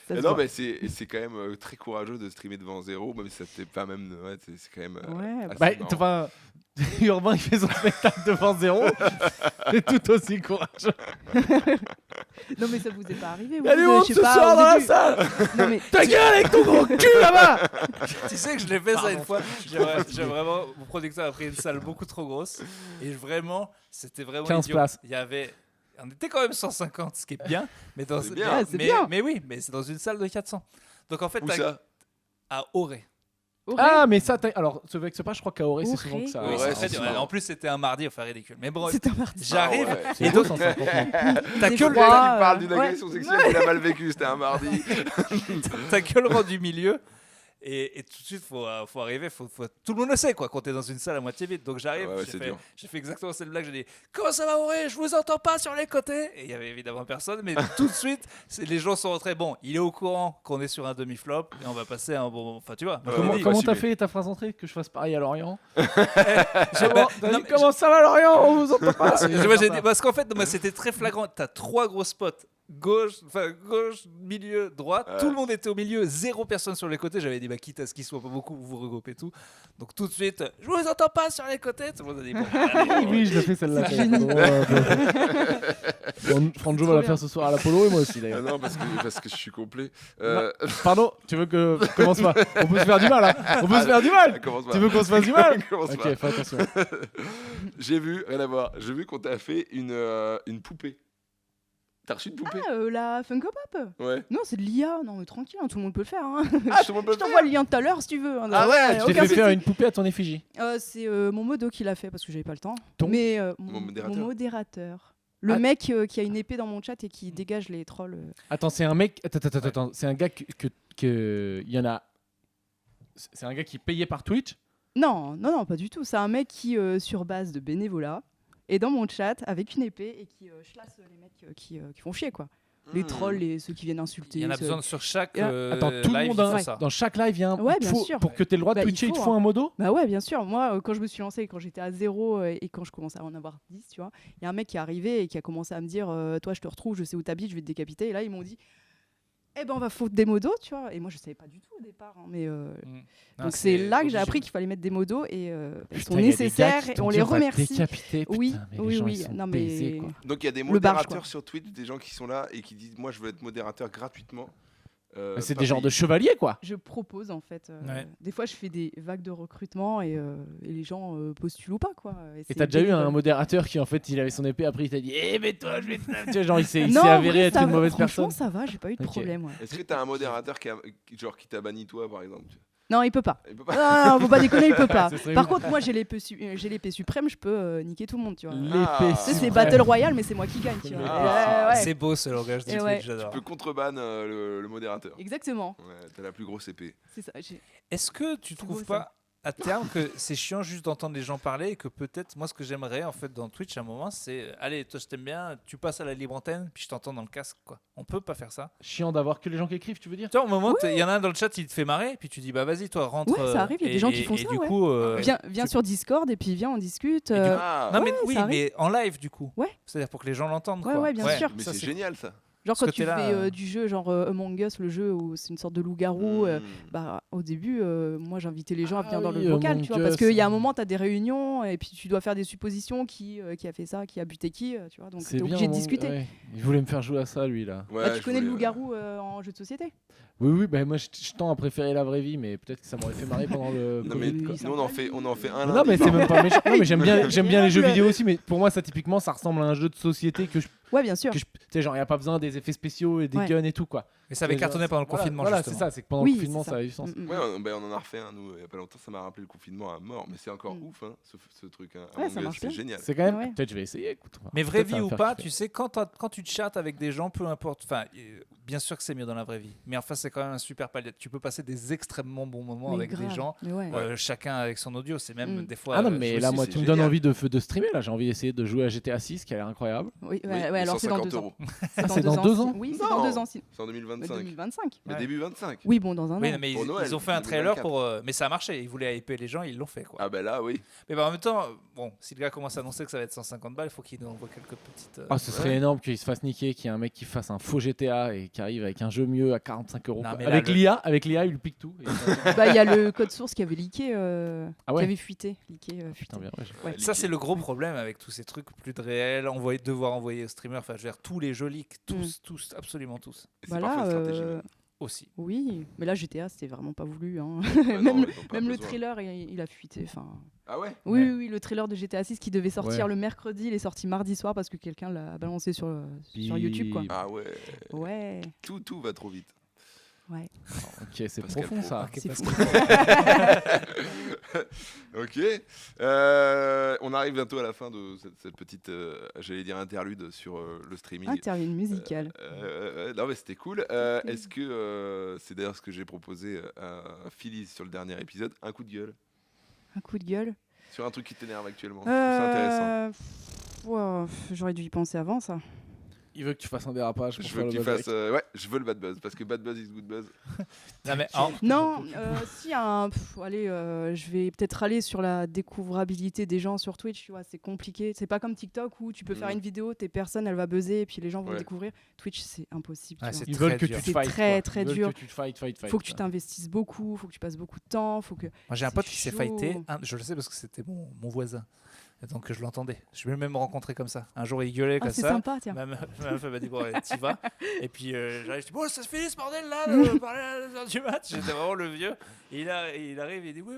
Ça se non voit. mais c'est quand même très courageux de streamer devant zéro, même si ça t'est pas même. Ouais, c'est quand même. Ouais, assez Bah, marrant. enfin, Urbain qui fait son spectacle devant zéro, c'est tout aussi courageux. Non, mais ça vous est pas arrivé, vous Allez, je on sais ce pas, soir au dans la début. salle. Non, mais Ta gueule avec ton gros cul là-bas. Tu sais que je l'ai fait ça une fois. J'ai vraiment, mon producteur a pris une salle beaucoup trop grosse et vraiment, c'était vraiment 15 idiot. places. Il y avait, on était quand même 150, ce qui est bien, mais dans C'est bien. Ouais, c'est mais, bien. mais oui, mais c'est dans une salle de 400. Donc en fait, Où t'as- ça à Auray. Ah, mais ça, alors, se vexe pas, je crois qu'à Auré, c'est Auray. souvent que ça. Oui, Ouais, c'est c'est très dur. marrant. En plus, c'était un mardi, enfin ridicule. Mais bon, c'est un mardi. j'arrive Ah ouais. C'est et beau, donc 150 000. t'as Des que le fois, Il parle d'une ouais. agression sexuelle qu'il a mal vécu, c'était un mardi. t'as que le rang du milieu. Et tout de suite, faut arriver, tout le monde le sait, quoi, quand t'es dans une salle à moitié vide. Donc j'arrive, Ouais, c'est dur. j'ai fait exactement cette blague, j'ai dit « Comment ça va, Auré? Je vous entends pas sur les côtés !» Et il y avait évidemment personne, mais tout de suite, les gens sont rentrés. Bon, il est au courant qu'on est sur un demi-flop, et on va passer un bon... Enfin, tu vois. Ouais, Comment ouais, comment ouais, t'as mais- fait ta phrase entrée? Que je fasse pareil à Lorient? J'ai- Comment, bah, non, mais comment ça va Lorient? On vous entend pas? j'ai dit, parce qu'en fait, moi, c'était très flagrant. T'as 3 gros spots. Gauche, milieu, droite. Ouais. Tout le monde était au milieu, 0 personne sur les côtés. J'avais dit, bah, quitte à ce qu'ils soient pas beaucoup, vous regroupez tout. Donc tout de suite, je vous entends pas sur les côtés. Tout le monde a dit, bon, allez, Oui, je l'ai fait celle-là. C'est génie. Franjo trop va la bien. faire ce soir à l'Apollo et moi aussi Ah d'ailleurs. non, parce que je suis complet. Pardon, tu veux que commence pas? On peut se faire du mal, hein? On peut se faire du mal. Commence pas. Tu veux qu'on se fasse du mal? Commence pas. Ok, fais attention. J'ai vu, rien à voir, j'ai vu qu'on t'a fait une poupée. T'as reçu une poupée? La Funko Pop Ouais. Non, c'est de l'IA. Non, mais tranquille, hein, tout le monde peut le faire. Hein. Ah, tout le monde peut Je le t'envoie faire. le lien tout à l'heure si tu veux. hein. Ah ouais, Je t'ai aucun fait faire souci. une poupée à ton effigie. C'est mon modo qui l'a fait parce que j'avais pas le temps. Ton Mais Mon modérateur. mon modérateur. Le Ah. mec qui a une épée dans mon chat et qui dégage les trolls. Attends, c'est un mec. Attends. C'est un gars il y en a. C'est un gars qui payait par Twitch. Non, pas du tout. C'est un mec qui, sur base de bénévolat, est dans mon chat avec une épée et qui chlasse les mecs qui font chier, quoi. Les trolls, ceux qui viennent insulter. il y en a ceux- besoin sur chaque Attends, tout le live, monde il faut hein, ça. dans chaque live, il y a un. Ouais, bien faut- sûr. Pour que tu aies le droit de Bah, il Twitcher, il te faut, faut hein. un modo. Bah ouais, bien sûr. Moi, quand je me suis lancée, quand j'étais à 0 et quand je commençais à en avoir 10, tu vois, il y a un mec qui est arrivé et qui a commencé à me dire toi, je te retrouve, je sais où t'habites, je vais te décapiter. Et là, ils m'ont dit eh ben, on va foutre des modos, tu vois. Et moi, je savais pas du tout au départ. Hein, mais Non, donc, c'est là que j'ai obligé. appris qu'il fallait mettre des modos et ils Putain, sont il y a des gars nécessaires qui et t'ont on dit, les va te remercie. décapiter, Oui, putain, mais les oui, gens, oui. ils sont Non, baisés, mais quoi. Donc il y a des Le barge, modérateurs quoi. sur Twitch, des gens qui sont là et qui disent moi je veux être modérateur gratuitement. C'est pas des genres payé. de chevaliers, quoi. je propose en fait. Ouais. Des fois, je fais des vagues de recrutement et les gens postulent ou pas, quoi. Et c'est t'as déjà eu bénévole. un modérateur qui, en fait, il avait son épée, après il t'a dit eh, mais toi, je vais te. Tu vois, genre, il s'est Non, en avéré vrai, être ça une va. mauvaise Franchement, personne. ça va, j'ai pas eu de Ok. problème. Ouais. Est-ce que t'as un modérateur qui t'a banni toi par exemple? Non, il peut pas. Il peut pas. Non, faut pas déconner, il peut pas. Ce serait Par ouf. contre, moi, j'ai l'épée suprême, je peux niquer tout le monde, tu vois. L'épée. Ah. Tu sais, c'est suprême. Battle Royale, mais c'est moi qui gagne, tu vois. Ah. Ouais. C'est beau ce langage de Et Twitch, ouais. j'adore. Tu peux contreban le modérateur. Exactement, Ouais, t'as la plus grosse épée. c'est ça. Est-ce que tu C'est trouves beau, pas à terme que c'est chiant juste d'entendre les gens parler et que peut-être, moi, ce que j'aimerais en fait dans Twitch à un moment, c'est allez, toi, je t'aime bien, tu passes à la libre antenne, puis je t'entends dans le casque, quoi. On peut pas faire ça. Chiant d'avoir que les gens qui écrivent, tu veux dire? Tu vois, au moment, il y en a un dans le chat, il te fait marrer, puis tu dis, bah vas-y, toi, rentre. Ouais, ça arrive, il y a des gens qui font et ça, du ouais. coup, Viens sur Discord et puis viens, on discute. Et du coup- Ah, non, mais Ouais, oui, ça arrive. mais en live, du coup. Ouais. C'est-à-dire pour que les gens l'entendent, Ouais, quoi. ouais, bien sûr. mais Ça, c'est génial ça. Genre ce quand tu côté-là, fais du jeu genre Among Us, le jeu où c'est une sorte de loup-garou, bah, au début, moi j'invitais les gens à venir dans le vocal, Among tu vois, parce Us, qu'il y a un moment, tu as des réunions et puis tu dois faire des suppositions qui a fait ça, qui a buté qui, tu vois, donc tu es obligé de discuter. Ouais. Il voulait me faire jouer à ça, lui, là. Ouais, Bah, tu je connais le voulais, loup-garou en jeu de société? Oui, bah, moi, je tends à préférer la vraie vie, mais peut-être que ça m'aurait fait marrer pendant le Non mais Covid, quoi. nous on en fait un Non, lundi mais par c'est même pas méchant. Non, mais j'aime bien les jeux Ignoble. vidéo aussi, mais pour moi, ça, typiquement, ça ressemble à un jeu de société que je. Ouais, bien sûr. Tu sais, genre, il n'y a pas besoin des effets spéciaux et des Ouais. guns et tout, quoi. Mais ça avait Genre, cartonné pendant le voilà, confinement, Voilà, justement. c'est ça, c'est que pendant Oui, le confinement, c'est ça avait du sens. Ouais, on en a refait un, nous, il y a pas longtemps, ça m'a rappelé le confinement à mort, mais c'est encore ouf, hein, ce truc. Hein. Ouais, Among ça Us, marche c'est bien. génial. C'est quand même. Ouais. Peut-être je vais essayer, écoute. Mais vraie Peut-être ça vie va ou me faire pas, kiffer. tu sais, quand tu chattes avec des gens, peu importe, enfin, bien sûr que c'est mieux dans la vraie vie, mais enfin, c'est quand même un super palier. Tu peux passer des extrêmement bons moments Mais avec grave. des gens, Mais ouais. chacun avec son audio, c'est même Mm. des fois. Ah non, je mais me là, suis- moi, c'est tu me donnes génial. envie de streamer. Là, j'ai envie d'essayer de jouer à GTA 6, qui a l'air incroyable. Oui, Oui, ouais, mais alors c'est dans 150 2 ans. euros. c'est dans 2 ans? Oui, c'est Non. dans 2 ans. C'est en 2025. 2025. Mais Ouais. début 25. Oui, bon, dans un an. Oui, mais Pour Noël, ils ont fait un trailer 2024. pour. Mais ça a marché, ils voulaient hyper les gens, ils l'ont fait, quoi. Ah ben là, oui. Mais bah, en même temps, bon, si le gars commence à annoncer que ça va être 150 balles, il faut qu'il nous envoie quelques petites. Ah, ce serait Ouais. énorme qu'il se fasse niquer, qu'il y ait un mec qui fasse un faux GTA et qui arrive avec un jeu mieux à 45 euros. Non, quoi. mais là, Avec l'IA, il lui pique tout. Et- Bah, il y a le code source qui avait leaké, Ah ouais. qui avait fuité. Fuité. Putain, bien, ouais, Ouais. Ça, c'est le gros problème avec tous ces trucs plus de réel, devoir envoyer aux streamers, enfin, je veux dire, tous les jeux leaks, tous, absolument tous, C'est Bah parfois là, une stratégie. aussi. oui, mais là GTA c'était vraiment pas voulu. Hein. Ouais, non, même ils ont pas même le besoin. trailer il a fuité. Enfin, Ah ouais oui, Ouais. oui, oui, le trailer de GTA 6 qui devait sortir Ouais. le mercredi, il est sorti mardi soir parce que quelqu'un l'a balancé sur YouTube quoi. Puis- Ah ouais. Ouais, Tout va trop vite. ouais. Ok, c'est Pascal profond Pro. ça. Ok, C'est parce fou. Ok. On arrive bientôt à la fin de cette petite, j'allais dire interlude sur le streaming. Interlude musicale. Non mais c'était cool. Est-ce que c'est d'ailleurs ce que j'ai proposé à Phyllis sur le dernier épisode, un coup de gueule Un coup de gueule. sur un truc qui t'énerve actuellement. C'est intéressant. Ouah, j'aurais dû y penser avant ça. Il veut que tu fasses un dérapage. Pour Je faire veux le que tu buzz fasses. avec. Ouais, je veux le bad buzz parce que bad buzz is good buzz. Non, mais Non, si allez, je vais peut-être aller sur la découvrabilité des gens sur Twitch, tu vois, c'est compliqué. C'est pas comme TikTok où tu peux faire Mhm. une vidéo, t'es personne, elle va buzzer et puis les gens vont Ouais. découvrir. Twitch, c'est impossible. tu Ah, vois. c'est Ils veulent que dur. tu te C'est fights. très, quoi. très Ils veulent dur. que tu te fight. Faut que tu t'investisses beaucoup, faut que tu passes beaucoup de temps, faut que. moi j'ai un c'est pote qui s'est chaud. fighté, je le sais parce que c'était mon voisin, et donc je l'entendais. Je vais même me rencontrer comme ça. Un jour il gueulait Ah, comme c'est ça. sympa, tiens. Ma meuf elle m'a dit bon allez, t'y vas. Et puis j'arrive, je dis bon ça se finit ce bordel là, de parler à l'heure du match. J'étais vraiment le vieux. Et il arrive, il dit oui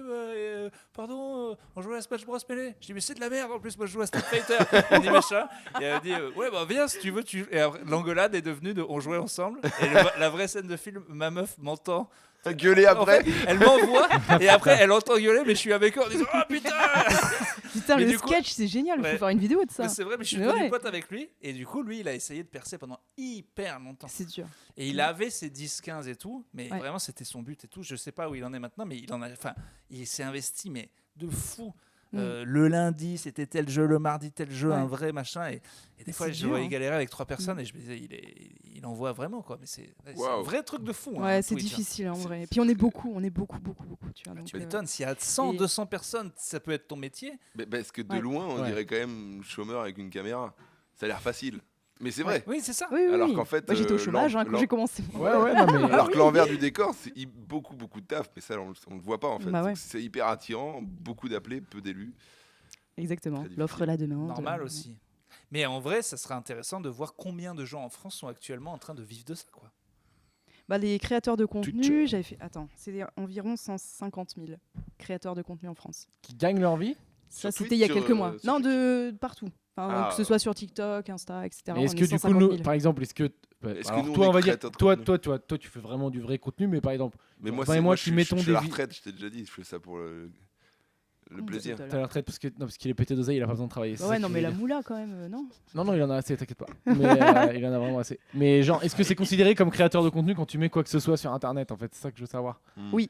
pardon, on jouait à Smash Bros Melee. Je dis mais c'est de la merde en plus, moi je joue à Street Fighter. Il dit machin. Et elle dit ouais bah viens si tu veux. Et après, l'engueulade est devenue de on jouait ensemble. Et la vraie scène de film, ma meuf m'entend. Gueuler après. En fait, elle m'envoie et après elle entend gueuler, mais je suis avec eux en disant oh putain. Putain, Mais le du coup- sketch, c'est génial, il Ouais. faut faire une vidéo de ça. Mais c'est vrai, mais je suis Mais devenu ouais. pote avec lui. Et du coup, lui, il a essayé de percer pendant hyper longtemps. C'est dur. Et il avait ses 10-15 et tout, mais Ouais. vraiment, c'était son but et tout. Je sais pas où il en est maintenant, mais il s'est investi, mais de fou. Le lundi, c'était tel jeu, le mardi, tel jeu, Ouais. un vrai machin. Et des fois, C'est je dur, voyais hein. galérer avec 3 personnes et je me disais, il envoie vraiment, quoi. Mais c'est un Waouh. vrai truc de fou. hein, Ouais, c'est Twitch, hein. difficile en C'est- vrai. Puis on est beaucoup, tu vois. Tu donc, m'étonnes, s'il y a 100, et- 200 personnes, ça peut être ton métier. Mais parce que de Ouais. loin, on Ouais. dirait quand même chômeur avec une caméra. Ça a l'air facile. Mais c'est vrai. Oui, c'est ça. Oui, oui, Alors oui. qu'en fait, Moi, j'étais au chômage hein, quand j'ai commencé. Ouais, non, mais. Alors que l'envers du décor, c'est beaucoup de taf, mais ça, on le voit pas en fait. Bah ouais. C'est hyper attirant, beaucoup d'appelés, peu d'élus. Exactement. Très difficile. L'offre la demande. Normal aussi. Mais en vrai, ça serait intéressant de voir combien de gens en France sont actuellement en train de vivre de ça, quoi. Bah, les créateurs de contenu, Twitch. j'avais fait. Attends, c'est environ 150 000 créateurs de contenu en France. Qui gagnent leur vie. Ça, Sur c'était il y a Twitch, quelques mois. sur Non, Twitch. de partout. Enfin, Ah. que ce soit sur TikTok, Insta, etc. Mais on est-ce est que du coup, 150 000. par exemple, est-ce que. Est-ce que Alors, nous, on toi, est on va dire, créateurs de toi, tu fais vraiment du vrai contenu, mais par exemple, Mais moi, Enfin, et moi qui je mettons suis à la des retraite, je t'ai déjà dit, je fais ça pour le plaisir. t'as la retraite parce qu'il est pété d'oseille, il a pas besoin de travailler. c'est Bah ça ouais, que non, tu mais veux la dire. moula quand même, non Non, il en a assez, t'inquiète pas. Mais il en a vraiment assez. Mais genre, est-ce que c'est considéré comme créateur de contenu quand tu mets quoi que ce soit sur internet en fait? C'est ça que je veux savoir. Oui.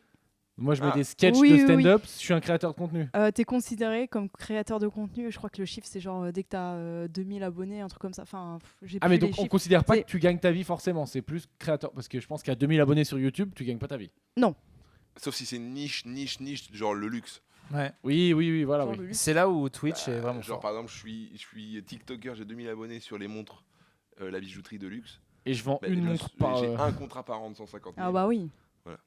Moi, je mets Ah. des sketchs Oui, de oui, stand-up. Je suis un créateur de contenu. T'es considéré comme créateur de contenu. Je crois que le chiffre, c'est genre dès que t'as 2000 abonnés, un truc comme ça. Enfin, j'ai Ah, plus mais les donc on chiffres. considère pas C'est- que tu gagnes ta vie forcément. C'est plus créateur. Parce que je pense qu'à 2000 abonnés sur YouTube, tu gagnes pas ta vie. Sauf si c'est niche, genre le luxe. Ouais. Oui, voilà. Genre Oui. le luxe. C'est là où Twitch est vraiment Genre fort. par exemple, je suis TikToker, j'ai 2000 abonnés sur les montres, la bijouterie de luxe. Et je vends Bah, une montre par. J'ai un contrat par an de 150 000. Ah bah oui.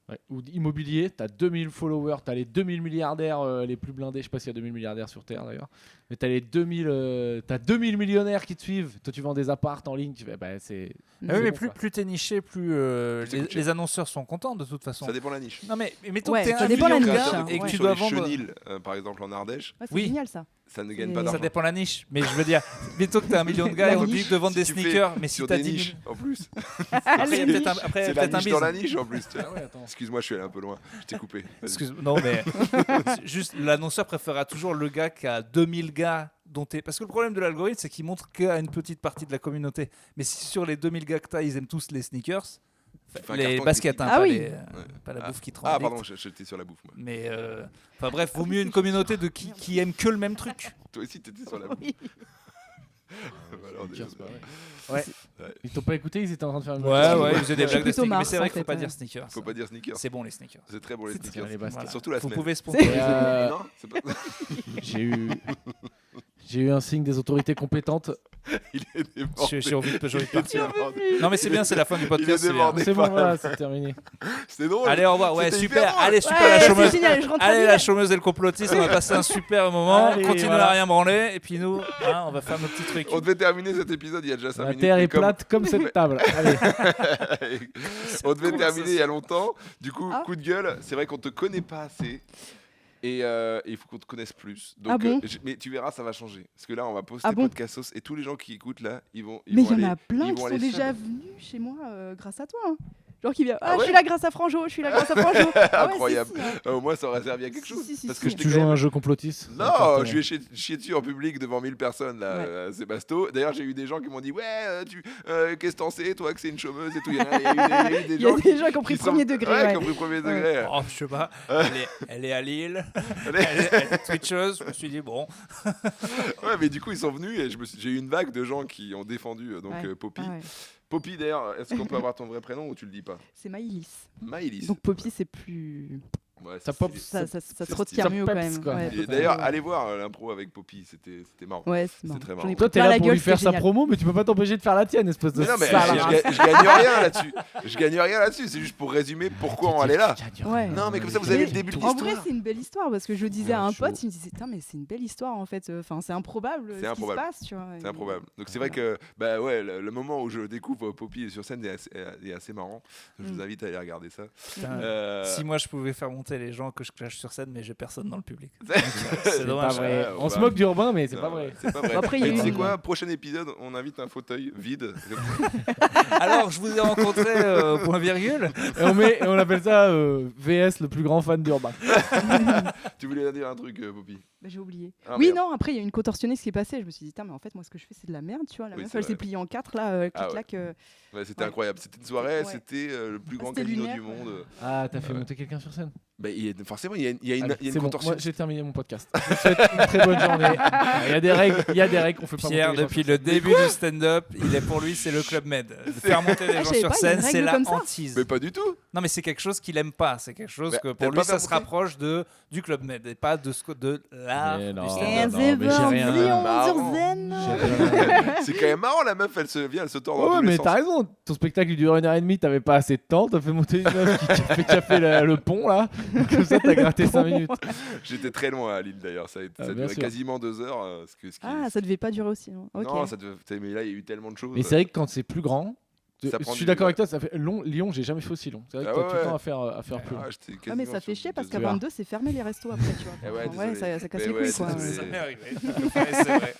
Ouais. Ou immobilier, t'as 2000 followers, t'as les 2000 milliardaires les plus blindés. Je sais pas s'il y a 2000 milliardaires sur Terre d'ailleurs. Mais t'as les 2000, t'as 2000 millionnaires qui te suivent. Toi, tu vends des apparts en ligne. Tu fais, bah, c'est. Ah oui, c'est mais bon, plus, quoi. plus t'es niché, plus ça coûte cher. les annonceurs sont contents de toute façon. Ça dépend de la niche. Non mais mettons Ouais, que t'es ça un dépend million la de niche, gars hein, et que ouais. tu sur dois les vendre. chenilles, par exemple en Ardèche, Ouais, c'est Oui. génial ça. ça ne C'est- gagne pas Ça d'argent. dépend la niche, mais je veux dire, mettons que t'as 1 million de gars La et on te niche. dit de vendre Si des tu fais sneakers, mais si sur t'as des 10 000... niches en plus. Après, il y a peut-être un, après, C'est il y a la peut-être un niche dans la business. niche en plus. tiens. Ah ouais, attends. Excuse-moi, je suis allé un peu loin. Je t'ai coupé. Vas-y. Excuse, non mais juste l'annonceur préférera toujours le gars qui a 2000 gars parce que le problème de l'algorithme c'est qu'il montre qu'à une petite partie de la communauté. Mais si sur les 2000 gars que t'as, ils aiment tous les sneakers, fais un les carton baskets, avec hein, les pas, Ah oui. pas la Ah. bouffe qui te rend Ah addict. pardon, j'étais sur la bouffe moi. Mais enfin bref, vaut mieux une communauté de qui aime que le même truc. Toi aussi t'étais sur la bouffe. Oui. Alors, Sneakers, désolé. c'est pas vrai. Ouais. Ils t'ont pas écouté, ils étaient en train de faire une Ouais, ils faisaient des Je suis blagues de plutôt sneakers. Mais Mars, c'est vrai en qu'il faut fait, pas ouais. dire sneakers. Faut pas dire sneakers. C'est bon les sneakers. C'est très bon les C'est sneakers. les baskets. Voilà. Surtout la Vous semaine. pouvez Et, sponsoriser. Non, c'est pas. J'ai eu un signe des autorités compétentes. Il est débordé. J'ai envie de Il partir. est débordé. Non mais c'est bien, c'est la fin du podcast. c'est bien. débordé. C'est bon, pas. voilà, c'est terminé. C'était drôle. Allez, au revoir. Ouais, C'était super. hyper drôle. Allez, super Ouais, la c'est chômeuse. génial, je rentre à Allez, Lille. la chômeuse et le complotiste, on va passer un super moment. Allez, Continuez voilà. à rien branler. Et puis nous, hein, on va faire nos petits trucs. On devait terminer cet épisode il y a déjà 5 La minutes. terre mais est comme- plate comme cette table. Allez. On devait terminer il y a longtemps. Du coup, Ah. coup de gueule, c'est vrai qu'on te connaît pas assez. Et il faut qu'on te connaisse plus. Donc, Ah bon mais tu verras, ça va changer. Parce que là, on va poster Ah bon Podcastos et tous les gens qui écoutent là, ils vont Mais il y en aller- a plein ils qui vont sont aller déjà sub. venus chez moi grâce à toi. Hein. Genre qui vient. Ah Ah, je ouais suis là grâce à Franjo, je suis là grâce à Franjo. Ah ouais, Incroyable. si, si, hein. Au moins, ça aurait servi à quelque Si, chose. si, si, Parce si. que je t'ai Tu quand joues à même- un jeu complotiste. Non, je lui ai chié dessus en public devant 1000 personnes là, Ouais. c'est basto. D'ailleurs, j'ai eu des gens qui m'ont dit ouais, qu'est-ce que t'en sais, toi, que c'est une chômeuse et tout. Il y a eu des Il y a gens des gens qui ont pris qui sont- premier degré. Ouais, ouais. qui ont pris premier degré. Oh, je sais pas. Elle est à Lille. Allez. Elle est twitcheuse. Je me suis dit, bon. Ouais, mais du coup, ils sont venus et j'ai eu une vague de gens qui ont défendu Ouais. Poppy. Ah ouais. Poppy, d'ailleurs, est-ce qu'on peut avoir ton vrai prénom ou tu le dis pas? C'est Maïlis. Maïlis. Donc Poppy, c'est plus. Ouais, Ça c'est pop, stylé. Ça se c'est retire stylé. mieux Ça quand peps, même. quoi. Ouais, Et ouais, d'ailleurs, ouais. allez voir l'impro avec Poppy, c'était marrant. Ouais, c'est c'est marrant. très J'en marrant. ai Toi, pris t'es plein là la pour gueule, lui faire c'était sa génial. promo, mais tu peux pas t'empêcher de faire la tienne, espèce de Mais non, mais sale. je gagne rien là-dessus. Je gagne rien là-dessus. C'est juste pour résumer pourquoi on est là. Ouais. Non, mais comme ça, vous avez le début de En l'histoire. vrai, c'est une belle histoire parce que je disais à Ouais, un chaud. pote, il me disait putain, mais c'est une belle histoire en fait. Enfin, c'est improbable C'est ce improbable. qui se passe, tu vois. C'est improbable. Donc c'est vrai que bah ouais, le moment où je découvre Poppy sur scène est assez marrant. Je vous invite à aller regarder ça. Putain, Euh, Si moi je pouvais faire monter les gens que je clash sur scène, mais j'ai personne dans le public. C'est C'est C'est pas dommage. vrai. Ouais, On se bah. moque d'Urbain, mais c'est non, pas vrai. C'est pas vrai. Après, il y a Et tu eu sais une- quoi, prochain épisode, on invite un fauteuil vide. Alors, je vous ai rencontré point virgule. Et on appelle ça VS, le plus grand fan d'Urbain. Tu voulais dire un truc, Poppy? Bah, j'ai oublié. Ah, Oui, merde. non, après, il y a une contorsionniste qui est passée. Je me suis dit, mais en fait, moi, ce que je fais, c'est de la merde, tu vois. La Oui, meuf, c'est elle vrai. s'est pliée en 4, là, Ah ouais. clic-clac. Ouais, c'était Ouais. incroyable. C'était une soirée, Ouais. c'était le plus grand C'était casino lunaire, du monde. Ah, t'as fait Ouais. monter quelqu'un sur scène. Bah, forcément, il y a une, il y a une, Allez, il y a une c'est bon, moi contorsionniste. j'ai terminé mon podcast. Je vous souhaite une très bonne journée. Il y a des règles, on fait pas Pierre, monter les gens depuis sur le début du stand-up, il est pour lui, c'est le Club Med. Faire monter des Ah, gens je savais sur pas, il y a une scène, c'est règle la comme ça. hantise. Mais pas du tout. Non, mais c'est quelque chose qu'il aime pas. C'est quelque chose Bah, que t'aimes pour lui, pas ça faire se monter rapproche du Club Med et pas de l'art Mais du non. stand-up. non, mais j'ai rien. Marrant. C'est quand même marrant, la meuf, elle se tord dans Ouais, tous les mais sens. t'as raison. Ton spectacle il dure 1h30, t'avais pas assez de temps. T'as fait monter une meuf qui a fait le pont là. Comme ça, t'as gratté 5 minutes. J'étais très loin à Lille d'ailleurs, ça a Ah, ça bien durait sûr. quasiment 2 heures. Ah, ça devait pas durer aussi. Hein. Ok. Non, ça devait... mais là il y a eu tellement de choses. Mais c'est vrai que quand c'est plus grand, Ça je prend suis du- d'accord avec toi, ça fait long. Lyon, j'ai jamais fait aussi long. C'est vrai que Ah t'as ouais, tout le ouais. temps à faire plus long. Ah, j'étais Ah, mais quasiment ça fait sur chier parce 2 qu'à heures. 22, c'est fermé les restos après, tu vois. Eh ouais, Enfin, désolé. ça casse Mais les ouais, couilles, quoi. désolé. Ça m'est arrivé. Ouais, c'est vrai.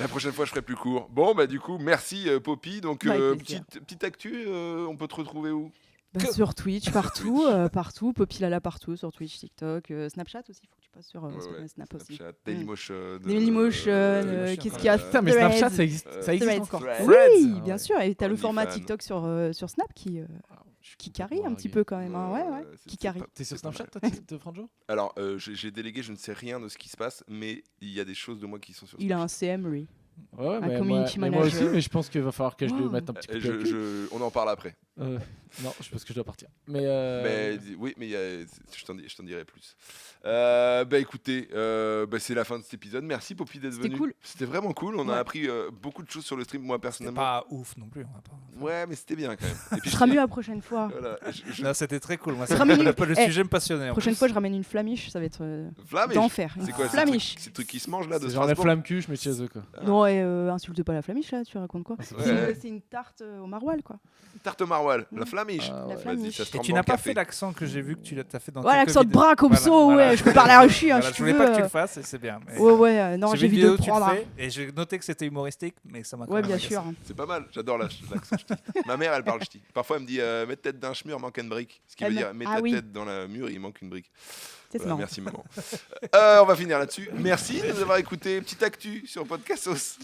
La prochaine fois je ferai plus court. Bon bah du coup merci Poppy. Donc Avec plaisir. petite actu, on peut te retrouver où? Bah, sur Twitch, partout, partout. Poppy Lala partout, sur Twitch, TikTok, Snapchat aussi. Il faut que tu passes sur Ouais, Snap aussi. Snapchat, Dailymotion. Dailymotion, Dailymotion, qu'est-ce qu'il y a Putain, mais Threads. Snapchat ça existe Threads. encore. Threads. Oui, Ah bien ouais. sûr. Et t'as le format OnlyFans. TikTok sur Snap qui. Qui carie un petit peu quand même. Hein. Ouais. c'est- Qui c'est carie. pas- T'es sur c'est pas Snapchat, mal. toi, Franjo? Alors, j'ai délégué, je ne sais rien de ce qui se passe, mais il y a des choses de moi qui sont sur Il a un Snapchat. CM, lui. Ouais, mais community moi aussi, manager. mais je pense qu'il va falloir que je lui Oh. mette un petit coup de pied au cul. On en parle après. Non, je pense que je dois partir. Mais oui, mais je t'en dirai plus. Écoutez, c'est la fin de cet épisode. Merci Poppy d'être C'était venu. cool. C'était vraiment cool. On a Ouais. appris beaucoup de choses sur le stream, moi C'était personnellement. pas ouf non plus. On va pas... Ouais, mais c'était bien quand même. Et puis, Ce sera mieux la prochaine fois. Voilà, Non, c'était très cool. Moi, Ce sera mieux. le Eh, sujet me passionnait. en Prochaine plus. fois, je ramène une flamiche, ça va être Flamiche. d'enfer. Une C'est quoi flamiche. C'est le truc qui se mange là de c'est genre les Strasbourg. flammes cul, je mets chez eux quoi. Non, et insulte pas la flamiche là, tu racontes quoi? Ouais. C'est une tarte au maroilles quoi. Tarte au maroilles, la Mm. flamiche. Ah, La ouais. flamiche. Vas-y, ça se Et trempe tu dans n'as le pas café. fait l'accent que j'ai vu que tu l'as fait dans Voilà, quelques l'accent de vidéos. bras comme Voilà, ça, voilà. ouais, je peux parler à Rushi, hein, Voilà, si je tu voulais veux. pas que tu le fasses et c'est bien. mais- Ouais, non, j'ai vu vu une de vidéo où tu le prendre. Hein. fais et j'ai noté que c'était humoristique, mais ça m'a quand Ouais, même bien agacé. sûr. C'est pas mal, j'adore l'accent ch'ti. Ma mère, elle parle ch'ti. Parfois, elle me dit mets tête d'un schmur, manque une brique. Ce qui veut dire mets ta oui. tête dans la mur, il manque une brique. C'est Voilà, marrant. merci maman. On va finir là-dessus. Merci de nous avoir écouté. Petite actu sur Podcastos.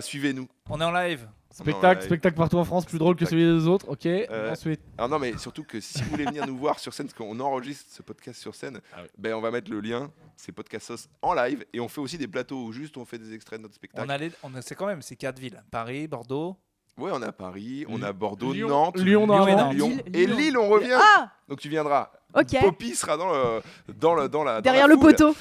Suivez-nous. On est en live. Spectacle partout en France, plus drôle que celui des autres. Ok. Ensuite. Alors non, mais surtout que si vous voulez venir nous voir sur scène, parce qu'on enregistre ce podcast sur scène, on va mettre le lien. C'est Podcastos en live et on fait aussi des plateaux où juste on fait des extraits de notre spectacle. C'est quand même ces 4 villes. Paris, Bordeaux. Ouais, on a Paris, on a Bordeaux, Lyon. Nantes, Lyon, normalement. Lyon. Lille. Et Lille, on revient. Ah, Donc tu viendras. ok. Poppy sera dans la Derrière dans le la foule. poteau.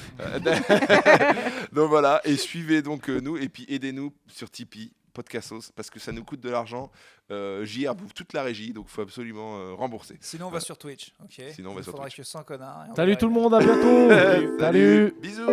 Donc voilà, et suivez donc nous et puis aidez-nous sur Tipeee, Podcastos, parce que ça nous coûte de l'argent. JR bouffe toute la régie, donc il faut absolument rembourser. Sinon, on va sur Twitch. Ok. Sinon, on va Il sur faudra Twitch. que 100 connards. et on Salut va tout le arriver. monde, à bientôt. Salut. Bisous.